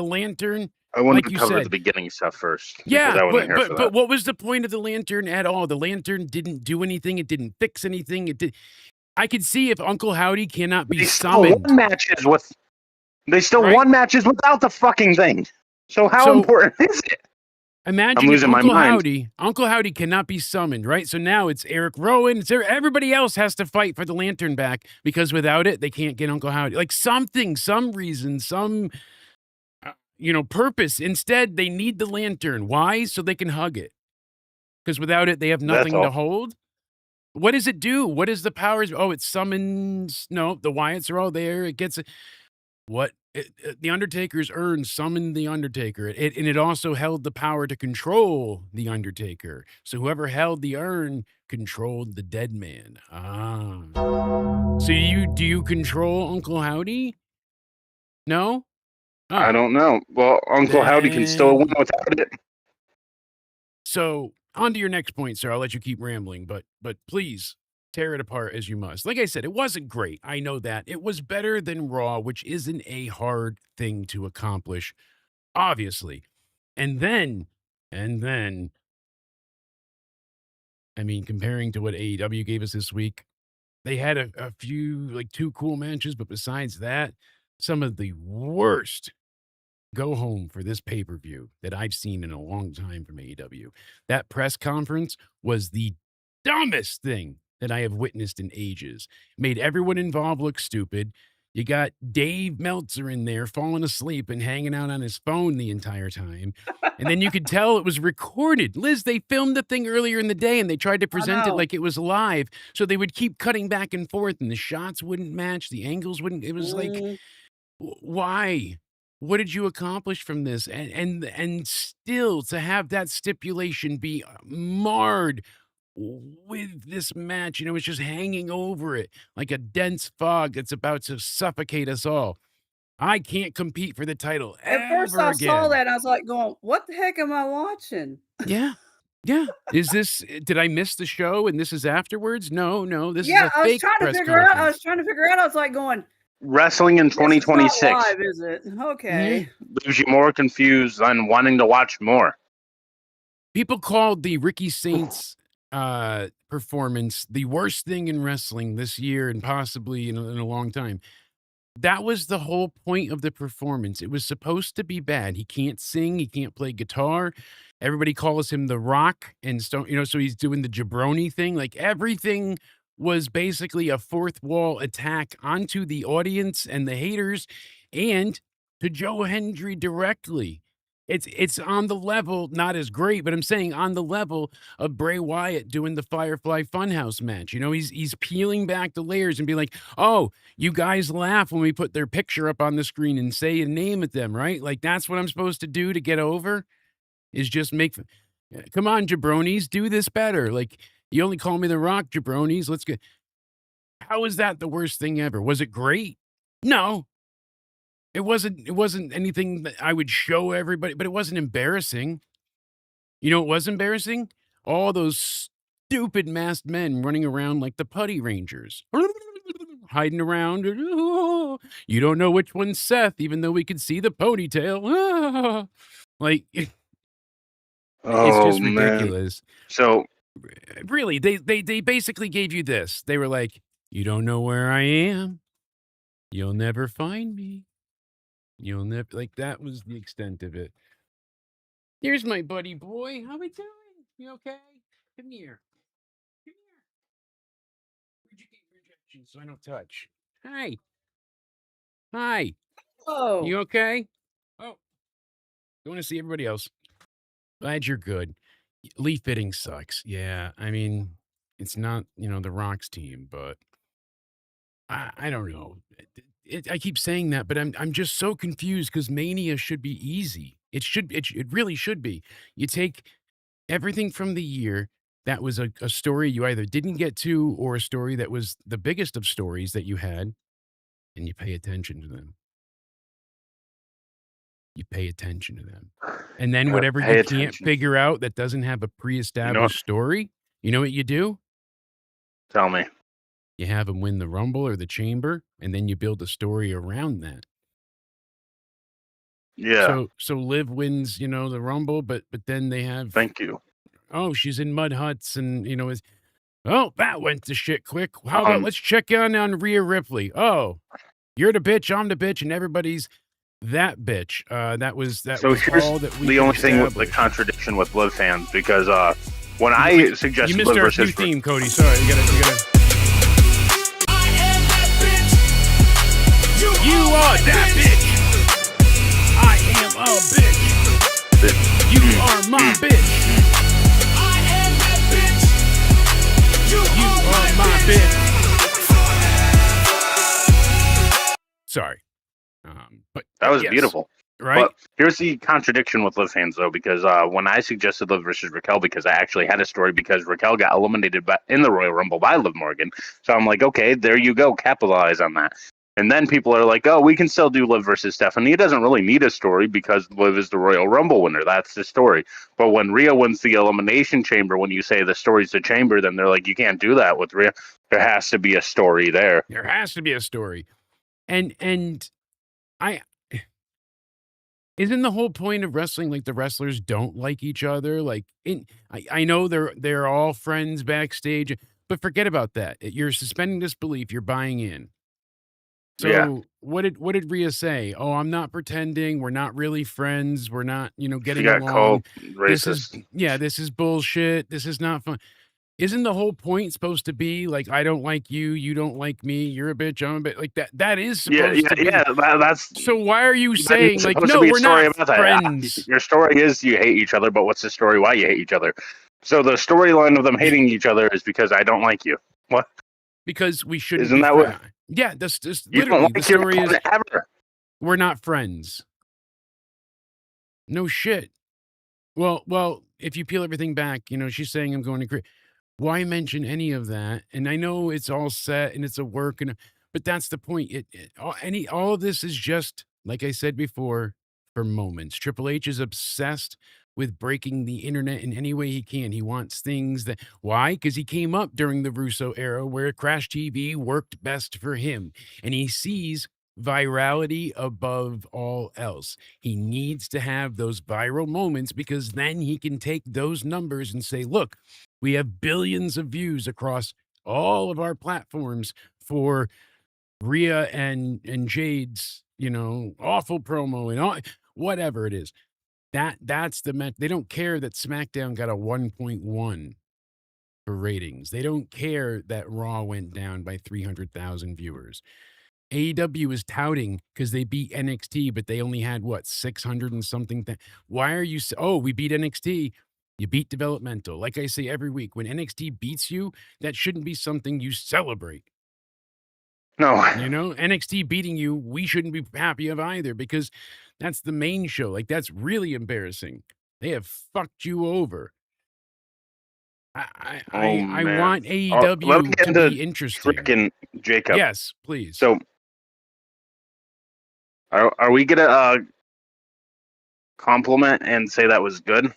lantern. I wanted like to cover said, the beginning stuff first. Yeah, I wasn't here for but that. what was the point of the lantern at all? The lantern didn't do anything. It didn't fix anything. I could see if Uncle Howdy cannot be They still summoned. won matches with. They still Right? won matches without the fucking thing. So how So- important is it? Imagine if losing my mind. Uncle Howdy cannot be summoned, right? So now it's Eric Rowan. Everybody else has to fight for the lantern back because without it, they can't get Uncle Howdy. Like some reason, some purpose. Instead, they need the lantern. Why? So they can hug it. Because without it, they have nothing to all. hold. What does it do? What is the powers? Oh, it summons. No, the Wyatts are all there. It gets what the Undertaker's urn summoned the Undertaker. And it also held the power to control the Undertaker. So whoever held the urn controlled the dead man. Ah. So do you control Uncle Howdy? No? Oh. I don't know. Well, Uncle Howdy can still win without it. So on to your next point, sir. I'll let you keep rambling, but please tear it apart as you must. Like I said, it wasn't great. I know that. It was better than Raw, which isn't a hard thing to accomplish, obviously. And then, I mean, comparing to what AEW gave us this week, they had a few, like 2 cool matches, but besides that, some of the worst go home for this pay-per-view that I've seen in a long time from AEW. That press conference was the dumbest thing that I have witnessed in ages. Made everyone involved look stupid. You got Dave Meltzer in there falling asleep and hanging out on his phone the entire time. And then you could tell it was recorded. Liz, they filmed the thing earlier in the day and they tried to present it like it was live. So they would keep cutting back and forth and the shots wouldn't match. The angles wouldn't. It was like, why? What did you accomplish from this? And still to have that stipulation be marred with this match, it's just hanging over it like a dense fog that's about to suffocate us all. I can't compete for the title At first I saw that, I was like going, what the heck am I watching? Yeah. Yeah. Did I miss the show and this is afterwards? No, this is Yeah, a I was fake trying to press figure out. I conference. was trying to figure out. I was like going, Wrestling in this is not 2026 live, is it? Okay. leaves you more confused than wanting to watch more. People called the Ricky Saints performance the worst thing in wrestling this year and possibly in a long time. That was the whole point of the performance. It was supposed to be bad. He can't sing. He can't play guitar. Everybody calls him The Rock. And so he's doing the jabroni thing. Like everything was basically a fourth wall attack onto the audience and the haters and to Joe Hendry directly. It's on the level, not as great, but I'm saying on the level of Bray Wyatt doing the Firefly Funhouse match. He's peeling back the layers and be like, oh, you guys laugh when we put their picture up on the screen and say a name at them, right? Like that's what I'm supposed to do to get over is just come on, jabronis, do this better. Like you only call me The Rock, jabronis. Let's get. How is that the worst thing ever? Was it great? No. It wasn't anything that I would show everybody, but it wasn't embarrassing. It was embarrassing? All those stupid masked men running around like the Putty Rangers. Hiding around. You don't know which one's Seth, even though we could see the ponytail. Like, it's just ridiculous. Man. So, really, they basically gave you this. They were like, you don't know where I am. You'll never find me. You'll never, like, that was the extent of it. Here's my buddy boy. How we doing? You okay? Come here. Come here. Where'd you get your injections so I don't touch? Hi. Hi. Oh. You okay? Oh. You want to see everybody else? Glad you're good. Lee Fitting sucks. Yeah. I mean, it's not, the Rock's team, but I don't know. I keep saying that, but I'm just so confused because Mania should be easy. It really should be. You take everything from the year that was a story you either didn't get to or a story that was the biggest of stories that you had, and you pay attention to them. You pay attention to them. And then whatever you can't figure out that doesn't have a pre-established story, you know what you do? Tell me. You have them win the Rumble or the Chamber, and then you build a story around that. Yeah. So Liv wins, the Rumble, but then they have. Thank you. Oh, she's in mud huts, and Oh, that went to shit quick. How about let's check in on Rhea Ripley? Oh, you're the bitch, I'm the bitch, and everybody's that bitch. That was So here's all that we the could only thing with the establish. contradiction with Liv fans, because when I suggested You missed Liv our versus new theme, Cody. Sorry, we gotta. I am that bitch. You are that bitch. I am a bitch. You are my bitch. I am that bitch. You are my bitch. Sorry. But that was yes, beautiful. right? But here's the contradiction with Liv fans, though, because when I suggested Liv versus Raquel, because I actually had a story, because Raquel got eliminated in the Royal Rumble by Liv Morgan. So I'm like, okay, there you go, capitalize on that. And then people are like, oh, we can still do Liv versus Stephanie. It doesn't really need a story because Liv is the Royal Rumble winner. That's the story. But when Rhea wins the Elimination Chamber, when you say the story's the chamber, then they're like, you can't do that with Rhea. There has to be a story there. There has to be a story. And I isn't the whole point of wrestling like the wrestlers don't like each other? Like I know they're all friends backstage, but forget about that. You're suspending disbelief, you're buying in. So Yeah. what did Rhea say? Oh, I'm not pretending. We're not really friends. We're not, She getting got along. called This is racist. this is bullshit. This is not fun. Isn't the whole point supposed to be like, I don't like you, you don't like me, you're a bitch, I'm a bitch, like that? That is supposed to be. That's So why are you saying like, supposed to no, be a we're story not about that. friends? Your story is you hate each other, but what's the story why you hate each other? So the storyline of them hating each other is because I don't like you. What? Because we shouldn't Isn't be that what? friends. Yeah, that's just You literally don't the like your story is opponent ever. we're not friends. No shit. Well, if you peel everything back, she's saying I'm going to create. Why mention any of that? And I know it's all set and it's a work, but that's the point. All of this is just, like I said before, for moments. Triple H is obsessed with breaking the internet in any way he can. He wants things why? Because he came up during the Russo era where Crash TV worked best for him. And he sees virality above all else. He needs to have those viral moments because then he can take those numbers and say, look, we have billions of views across all of our platforms for Rhea and Jade's, awful promo and all, whatever it is. That's they don't care that SmackDown got a 1.1 for ratings. They don't care that Raw went down by 300,000 viewers. AEW is touting because they beat NXT, but they only had 600 and something. Why are you? We beat NXT. You beat developmental. Like I say every week, when NXT beats you, that shouldn't be something you celebrate. No. NXT beating you, we shouldn't be happy of either because that's the main show. Like, that's really embarrassing. They have fucked you over. I want AEW to be interesting. Frickin' Jacob. Yes, please. So, are we gonna compliment and say that was good?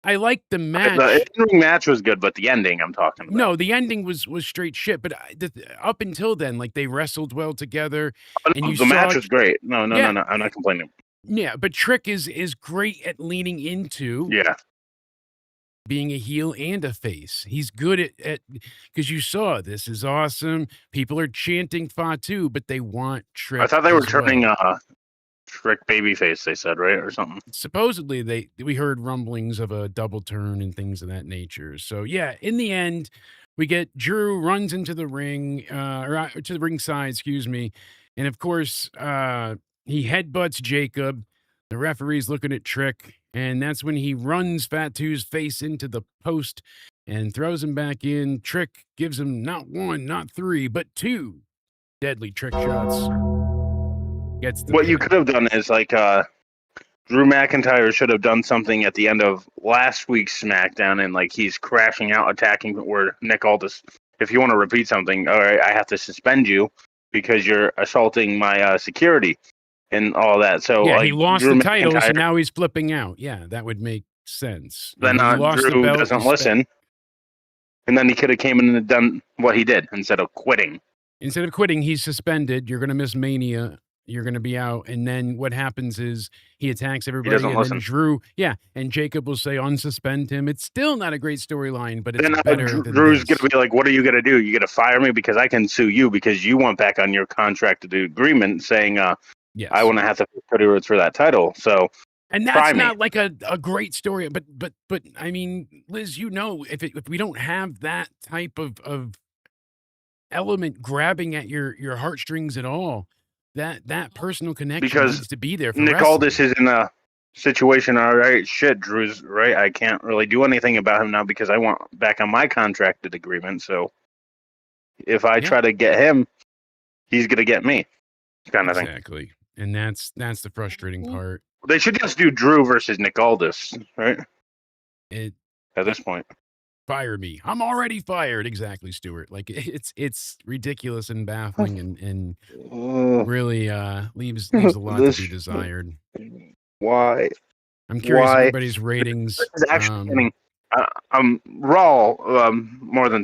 I like the match. The in-ring match was good, but the ending I'm talking about. No, the ending was straight shit. But up until then, like, they wrestled well together. And the match was great. No, I'm not complaining. Yeah, but Trick is great at leaning into being a heel and a face. He's good at because you saw this is awesome. People are chanting Fatu, but they want Trick. I thought they were turning Trick babyface, they said, right? Or something. Supposedly we heard rumblings of a double turn and things of that nature. So yeah, in the end, we get Drew runs into the ring, or to the ringside, excuse me. And of course, he headbutts Jacob. The referee's looking at Trick, and that's when he runs Fatu's face into the post and throws him back in. Trick gives him not one, not three, but two deadly trick shots. What you could have done is Drew McIntyre should have done something at the end of last week's SmackDown, and he's crashing out, attacking where Nick Aldis. If you want to repeat something, all right, I have to suspend you because you're assaulting my security and all that. So yeah, he lost Drew the title, McIntyre, so now he's flipping out. Yeah, that would make sense. Then Drew doesn't listen, and then he could have came in and done what he did instead of quitting. Instead of quitting, he's suspended. You're going to miss Mania. You're going to be out. And then what happens is he attacks everybody. doesn't And listen. then Drew, and Jacob will say unsuspend him. It's still not a great storyline, but it's Then better than Drew's this. going to be like, what are you going to do? You going to fire me because I can sue you because you went back on your contracted agreement saying Yes. I want to have to pay Cody Rhodes for that title. So And try that's me. not like a great story, but I mean, Liz, if we don't have that type of element grabbing at your heartstrings at all, that personal connection Because needs to be there for Nick wrestling. Aldis is in a situation, all right, shit, Drew's right. I can't really do anything about him now because I want back on my contracted agreement. So if I try to get him, he's going to get me, kind of thing. Exactly. And that's the frustrating part. They should just do Drew versus Nick Aldis, right? It At this point. Fire me. I'm already fired. Exactly, Stuart. Like it's ridiculous and baffling and really leaves a lot to be desired. Why? I'm curious Why? everybody's ratings. It's actually getting Raw more than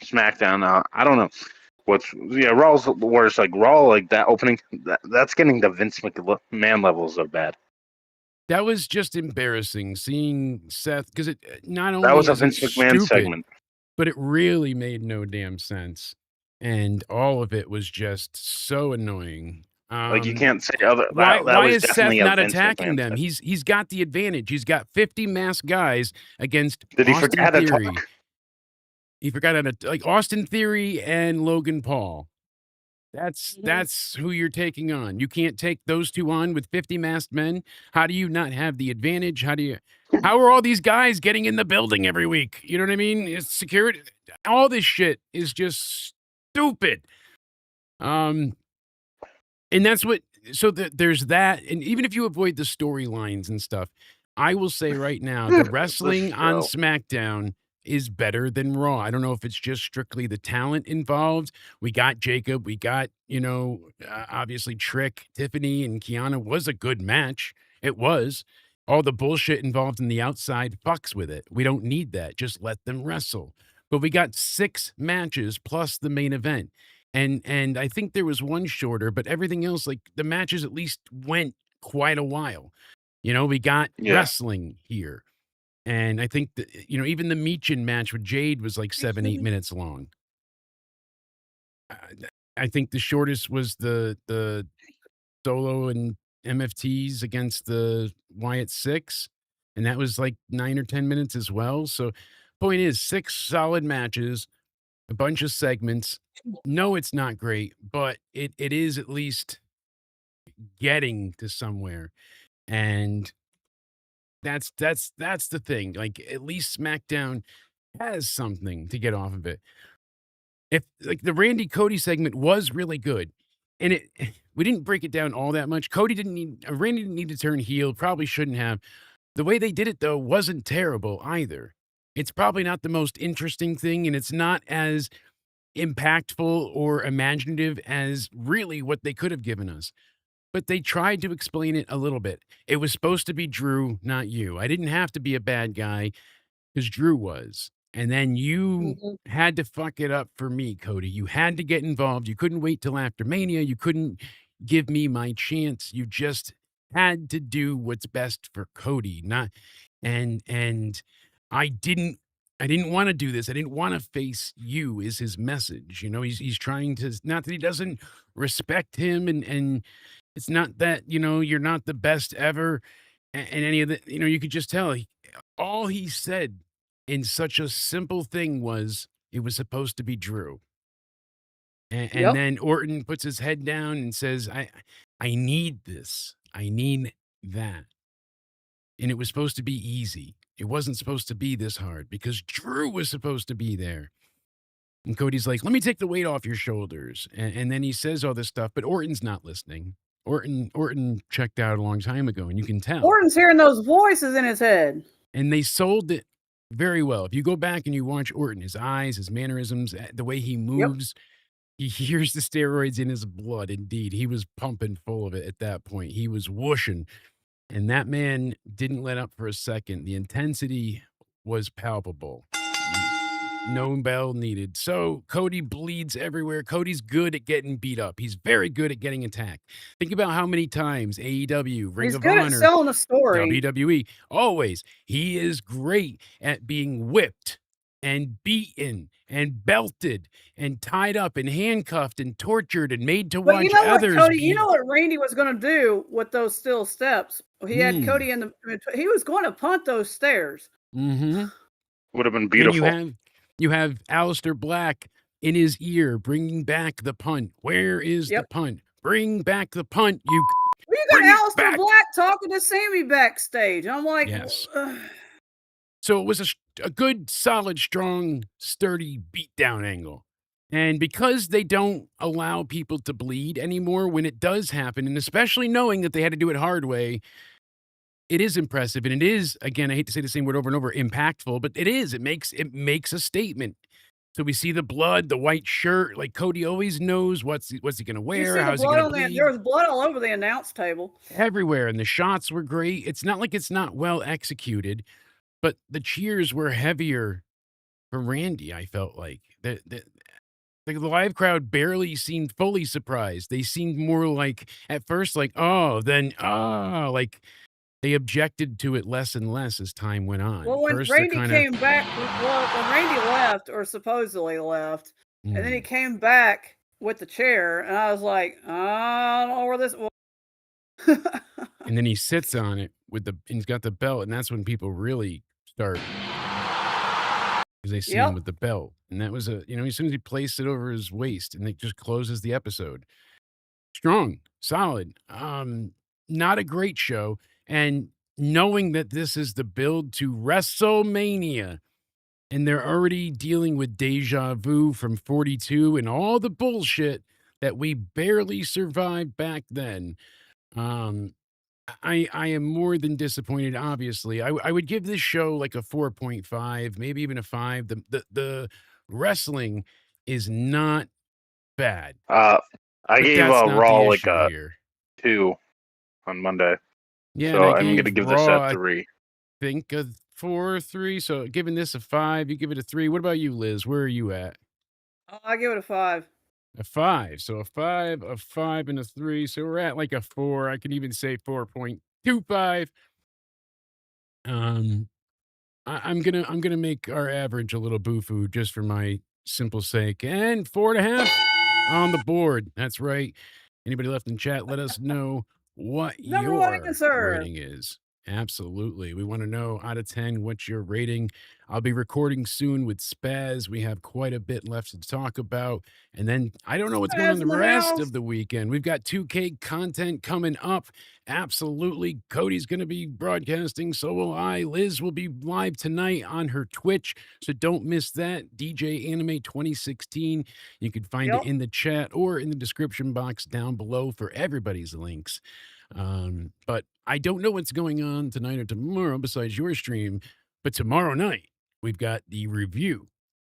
SmackDown. I don't know Raw's the worst. Like Raw, like that opening, that's getting the Vince McMahon levels of bad. That was just embarrassing seeing Seth because it not only That was a is it Vince McMahon stupid, segment. but it really made no damn sense, and all of it was just so annoying. Like you can't say other. Why was is Seth definitely a not Vince attacking McMahon them? segment. He's got the advantage. He's got 50 masked guys against Did he Austin forget how to Theory. talk? He forgot how to like Austin Theory and Logan Paul. That's who you're taking on. You can't take those two on with 50 masked men. How do you not have the advantage? How are all these guys getting in the building every week? You know what I mean? It's security. All this shit is just stupid. And that's what. So there's that. And even if you avoid the storylines and stuff, I will say right now, the wrestling on SmackDown is better than Raw. I don't know if it's just strictly the talent involved. We got Jacob. We got, obviously Trick, Tiffany, and Kiana was a good match. It was. All the bullshit involved in the outside fucks with it. We don't need that. Just let them wrestle. But we got 6 matches plus the main event. And I think there was one shorter, but everything else, like the matches at least went quite a while. We got wrestling here. And I think that, even the Michin match with Jade was like 7-8 minutes long. I think the shortest was the Solo and MFTs against the Wyatt 6. And that was like 9 or 10 minutes as well. So point is 6 solid matches, a bunch of segments. No, it's not great, but it is at least getting to somewhere. And that's the thing. Like at least SmackDown has something to get off of it. If like the Randy Cody segment was really good, and we didn't break it down all that much. Randy didn't need to turn heel. Probably shouldn't have. The way they did it though wasn't terrible either. It's probably not the most interesting thing, and it's not as impactful or imaginative as really what they could have given us. But they tried to explain it a little bit. It was supposed to be Drew, not you. I didn't have to be a bad guy because Drew was. And then you had to fuck it up for me, Cody. You had to get involved. You couldn't wait till after Mania. You couldn't give me my chance. You just had to do what's best for Cody. And I didn't want to do this. I didn't want to face you is his message. He's trying to, not that he doesn't respect him and it's not that, you're not the best ever and any of the, you could just tell all he said in such a simple thing was it was supposed to be Drew. And then Orton puts his head down and says, I need this. I need that. And it was supposed to be easy. It wasn't supposed to be this hard because Drew was supposed to be there. And Cody's like, let me take the weight off your shoulders. And then he says all this stuff, but Orton's not listening. Orton checked out a long time ago, and you can tell. Orton's hearing those voices in his head. And they sold it very well. If you go back and you watch Orton, his eyes, his mannerisms, the way he moves, he hears the steroids in his blood. Indeed, he was pumping full of it at that point. He was whooshing. And that man didn't let up for a second. The intensity was palpable. No bell needed. So Cody bleeds everywhere. Cody's good at getting beat up. He's very good at getting attacked. Think about how many times AEW, Ring He's of good at Honor, selling a story. WWE, always. He is great at being whipped and beaten and belted and tied up and handcuffed and tortured and made to But watch you know what, others. Cody? You know what Randy was going to do with those steel steps? He had Cody in the. He was going to punt those stairs. Mm-hmm. Would have been beautiful. And you have Aleister Black in his ear bringing back the punt. Where is the punt? Bring back the punt, you. Well, you got Aleister Black talking to Sammy backstage. I'm like, yes. So it was a good, solid, strong, sturdy beatdown angle. And because they don't allow people to bleed anymore when it does happen, and especially knowing that they had to do it hard way, it is impressive. And it is, again, I hate to say the same word over and over, impactful, but it is. It makes a statement. So we see the blood, the white shirt. Like Cody always knows what's he going to wear. How's he going to bleed? There was blood all over the announce table. Everywhere. And the shots were great. It's not like it's not well executed, but the cheers were heavier for Randy, I felt like. The live crowd barely seemed fully surprised. They seemed more like, at first, like, oh, then, oh, like they objected to it less and less as time went on. Well, when Randy came back, when Randy left, or supposedly left, and then he came back with the chair, and I was like, I don't know where this was. And then he sits on it and he's got the belt, and that's when people really start. Because they see him with the belt. And that was as soon as he placed it over his waist, and it just closes the episode. Strong, solid, not a great show. And knowing that this is the build to Wrestlemania, and they're already dealing with deja vu from 42 and all the bullshit that we barely survived back then. I am more than disappointed, obviously. I would give this show like a 4.5, maybe even a 5. The wrestling is not bad. I gave Raw like a 2 on Monday. Yeah, so I'm going to give this a 3. I think a 4 or 3. So giving this a 5, you give it a 3. What about you, Liz? Where are you at? I give it a 5. A 5. So a 5, a 5, and a 3. So we're at like a 4. I can even say 4.25. I'm gonna make our average a little boo-foo just for my simple sake. And 4.5 on the board. That's right. Anybody left in chat, let us know what your rating is. Absolutely. We want to know out of 10 what's your rating. I'll be recording soon with Spaz. We have quite a bit left to talk about. And then I don't know what's going on the rest of the weekend. We've got 2K content coming up. Absolutely. Cody's going to be broadcasting. So will I. Liz will be live tonight on her Twitch. So don't miss that. DJ Anime 2016. You can find it in the chat or in the description box down below for everybody's links. But I don't know what's going on tonight or tomorrow besides your stream. But tomorrow night, we've got the review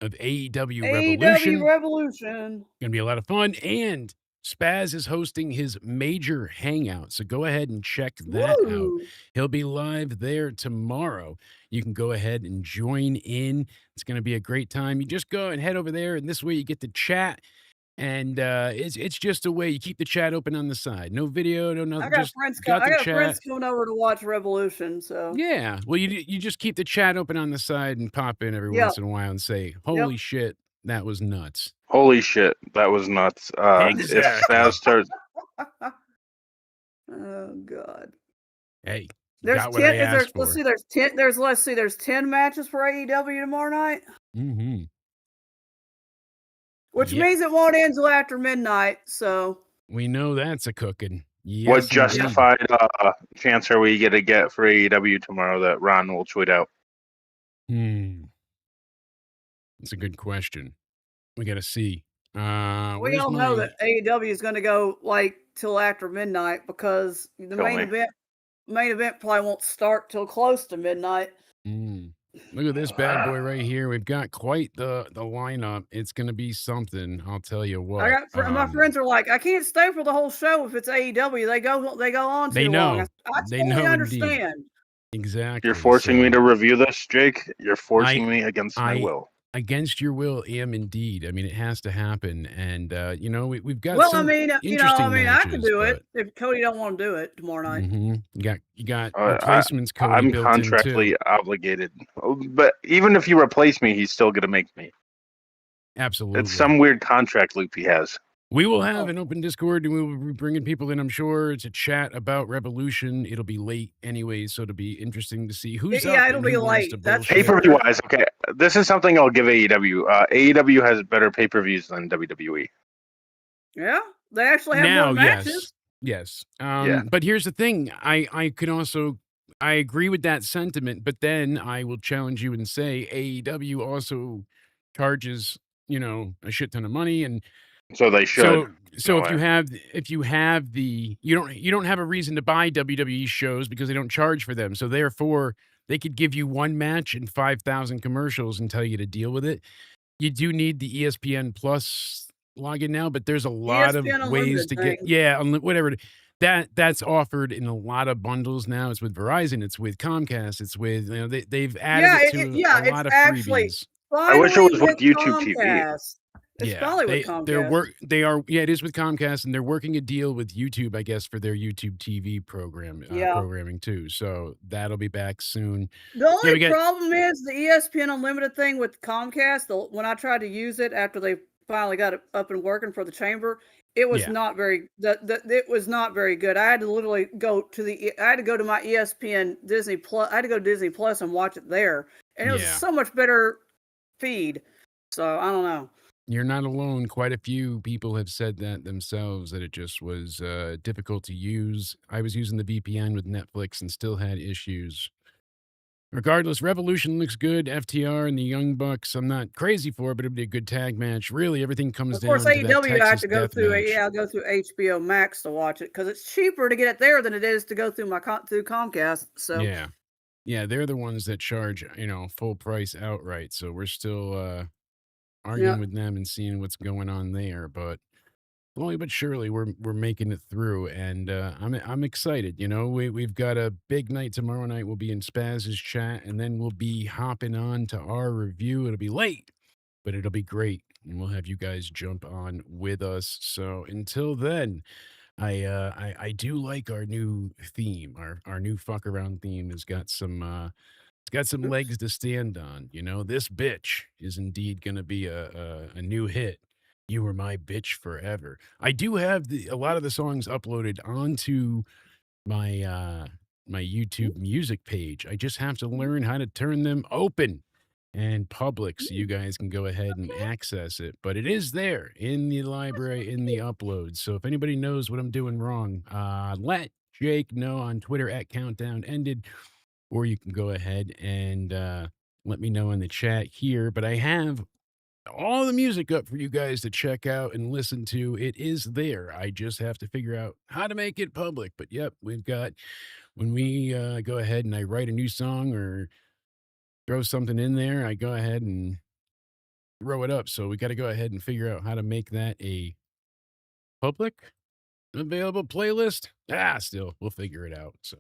of AEW Revolution. Gonna be a lot of fun. And Spaz is hosting his major hangout. So go ahead and check that out. He'll be live there tomorrow. You can go ahead and join in. It's going to be a great time. You just go and head over there, and this way you get to chat. And it's just a way you keep the chat open on the side. No video, no nothing. I got friends coming over to watch Revolution. So yeah, well, you just keep the chat open on the side and pop in every once in a while and say, "Holy shit, that was nuts! Holy shit, that was nuts!" Exactly. If Spaz starts, oh god. Hey, there's got what I asked for. Let's see. There's 10 matches for AEW tomorrow night. Mm-hmm. Which means it won't end until after midnight, so we know that's a cooking. Yes, what justified chance are we going to get for AEW tomorrow that Ron will tweet out? That's a good question. We got to see. We all know that AEW is going to go like till after midnight because the main event probably won't start till close to midnight. Look at this bad boy right here. We've got quite the lineup. It's going to be something. I'll tell you what. My friends are like, I can't stay for the whole show if it's AEW. They go on too long. I totally understand. Indeed. Exactly. You're forcing me to review this, Jake. You're forcing me against my will. against your will, am indeed. I mean, it has to happen, and we've got Well, I some mean, interesting I matches, could do but it if Cody don't want to do it tomorrow night. you got I, replacements, Cody, I'm built in too. contractually obligated, but even if you replace me, he's still gonna make me. Absolutely, It's some weird contract loop he has. We will have an open Discord, and we will be bringing people in, I'm sure, to chat about Revolution. It'll be late anyway, so it'll be interesting to see who's up. Yeah, it'll and be who wants late. to That's bullshit. Pay-per-view wise, okay, this is something I'll give AEW. AEW has better pay-per-views than WWE. Yeah, they actually have Now, more matches. yes. Yeah. But here's the thing: I agree with that sentiment, but then I will challenge you and say AEW also charges a shit ton of money, and So they should. so No if you have the you don't have a reason to buy WWE shows because they don't charge for them. So therefore, they could give you one match and 5,000 commercials and tell you to deal with it. You do need the ESPN Plus login now, but there's a lot of ESPN ways to Unlimited get whatever that's offered in a lot of bundles now. It's with Verizon, it's with Comcast, it's with they've added it to a lot of freebies. I wish it was Finally with YouTube TV. Comcast. It's probably with Comcast. It is with Comcast, and they're working a deal with YouTube, I guess, for their YouTube TV programming too. So that'll be back soon. The only problem is the ESPN Unlimited thing with Comcast. When I tried to use it after they finally got it up and working for the chamber, it was not very. It was not very good. I had to literally go to my ESPN Disney Plus. I had to go to Disney Plus and watch it there, and it was so much better feed. So I don't know. You're not alone. Quite a few people have said that themselves, that it just was difficult to use. I was using the VPN with Netflix and still had issues. Regardless, Revolution looks good. FTR and the Young Bucks, I'm not crazy for, but it'd be a good tag match. Really, everything comes down to that Texas AEW, I have to go through. match. I'll go through HBO Max to watch it because it's cheaper to get it there than it is to go through through Comcast. So yeah, they're the ones that charge full price outright. So we're still arguing with them and seeing what's going on there, but slowly but surely we're making it through, and I'm excited. We've got a big night tomorrow night. We'll be in Spaz's chat, and then we'll be hopping on to our review. It'll be late, but it'll be great, and we'll have you guys jump on with us. So until then, I do like our new theme. Our new fuck around theme has got some legs to stand on. This bitch is indeed going to be a new hit. You were my bitch forever. I do have a lot of the songs uploaded onto my my YouTube music page. I just have to learn how to turn them open and public so you guys can go ahead and access it. But it is there in the library, in the upload. So if anybody knows what I'm doing wrong, let Jake know on Twitter at CountdownEnded. Or you can go ahead and let me know in the chat here. But I have all the music up for you guys to check out and listen to. It is there. I just have to figure out how to make it public. But yep, we've got, when we go ahead and I write a new song or throw something in there, I go ahead and throw it up. So we got to go ahead and figure out how to make that a public available playlist. Still, we'll figure it out. So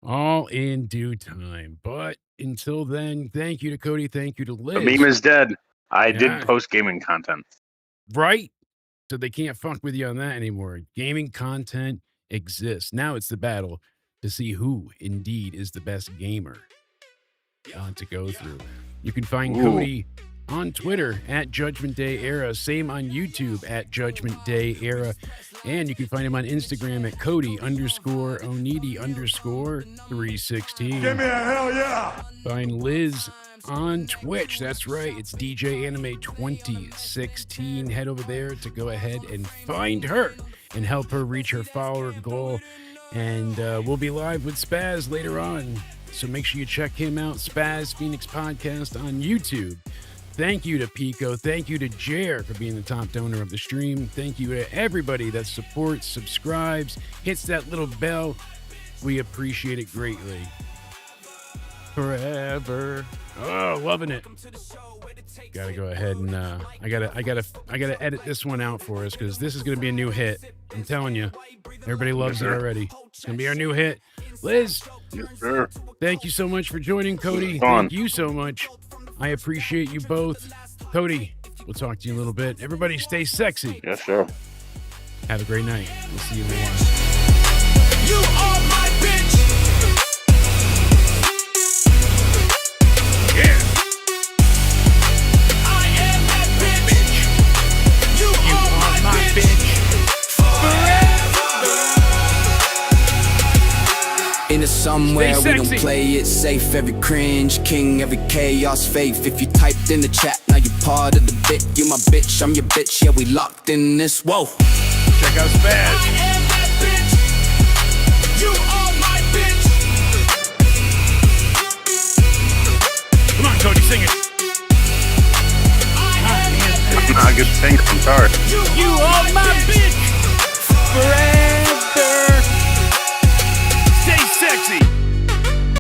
all in due time. But until then, thank you to Cody. Thank you to Liz. The meme is dead. I did post gaming content. Right? So they can't fuck with you on that anymore. Gaming content exists. Now it's the battle to see who indeed is the best gamer to go through. You can find Cody on Twitter at Judgment Day Era. Same on YouTube at Judgment Day Era. And you can find him on Instagram at Cody_Onidi_316. Give me a hell yeah! Find Liz on Twitch. That's right. It's DJ Anime 2016. Head over there to go ahead and find her and help her reach her follower goal. And we'll be live with Spaz later on. So make sure you check him out, Spaz Phoenix Podcast on YouTube. Thank you to Pico. Thank you to Jer for being the top donor of the stream. Thank you to everybody that supports, subscribes, hits that little bell. We appreciate it greatly. Forever. Oh, loving it. Gotta go ahead and I gotta edit this one out for us because this is gonna be a new hit. I'm telling you, everybody loves it already. It's gonna be our new hit. Liz, Yes, sir. thank you so much for joining, Cody. Thank you so much. I appreciate you both. Cody, we'll talk to you in a little bit. Everybody stay sexy. Yes, sir. Have a great night. We'll see you later. You are my bitch. Yeah. I am that bitch. You are my bitch. In a somewhere Stay we don't sexy. play it safe. Every cringe, king, every chaos, faith. If you typed in the chat, now you part of the bit. You my bitch, I'm your bitch. Yeah, we locked in this. Whoa. Check out Spaz. I am that bitch. You are my bitch. Come on, Cody, sing it. I am that I'm not a good singer. I'm sorry. bitch. You are my bitch.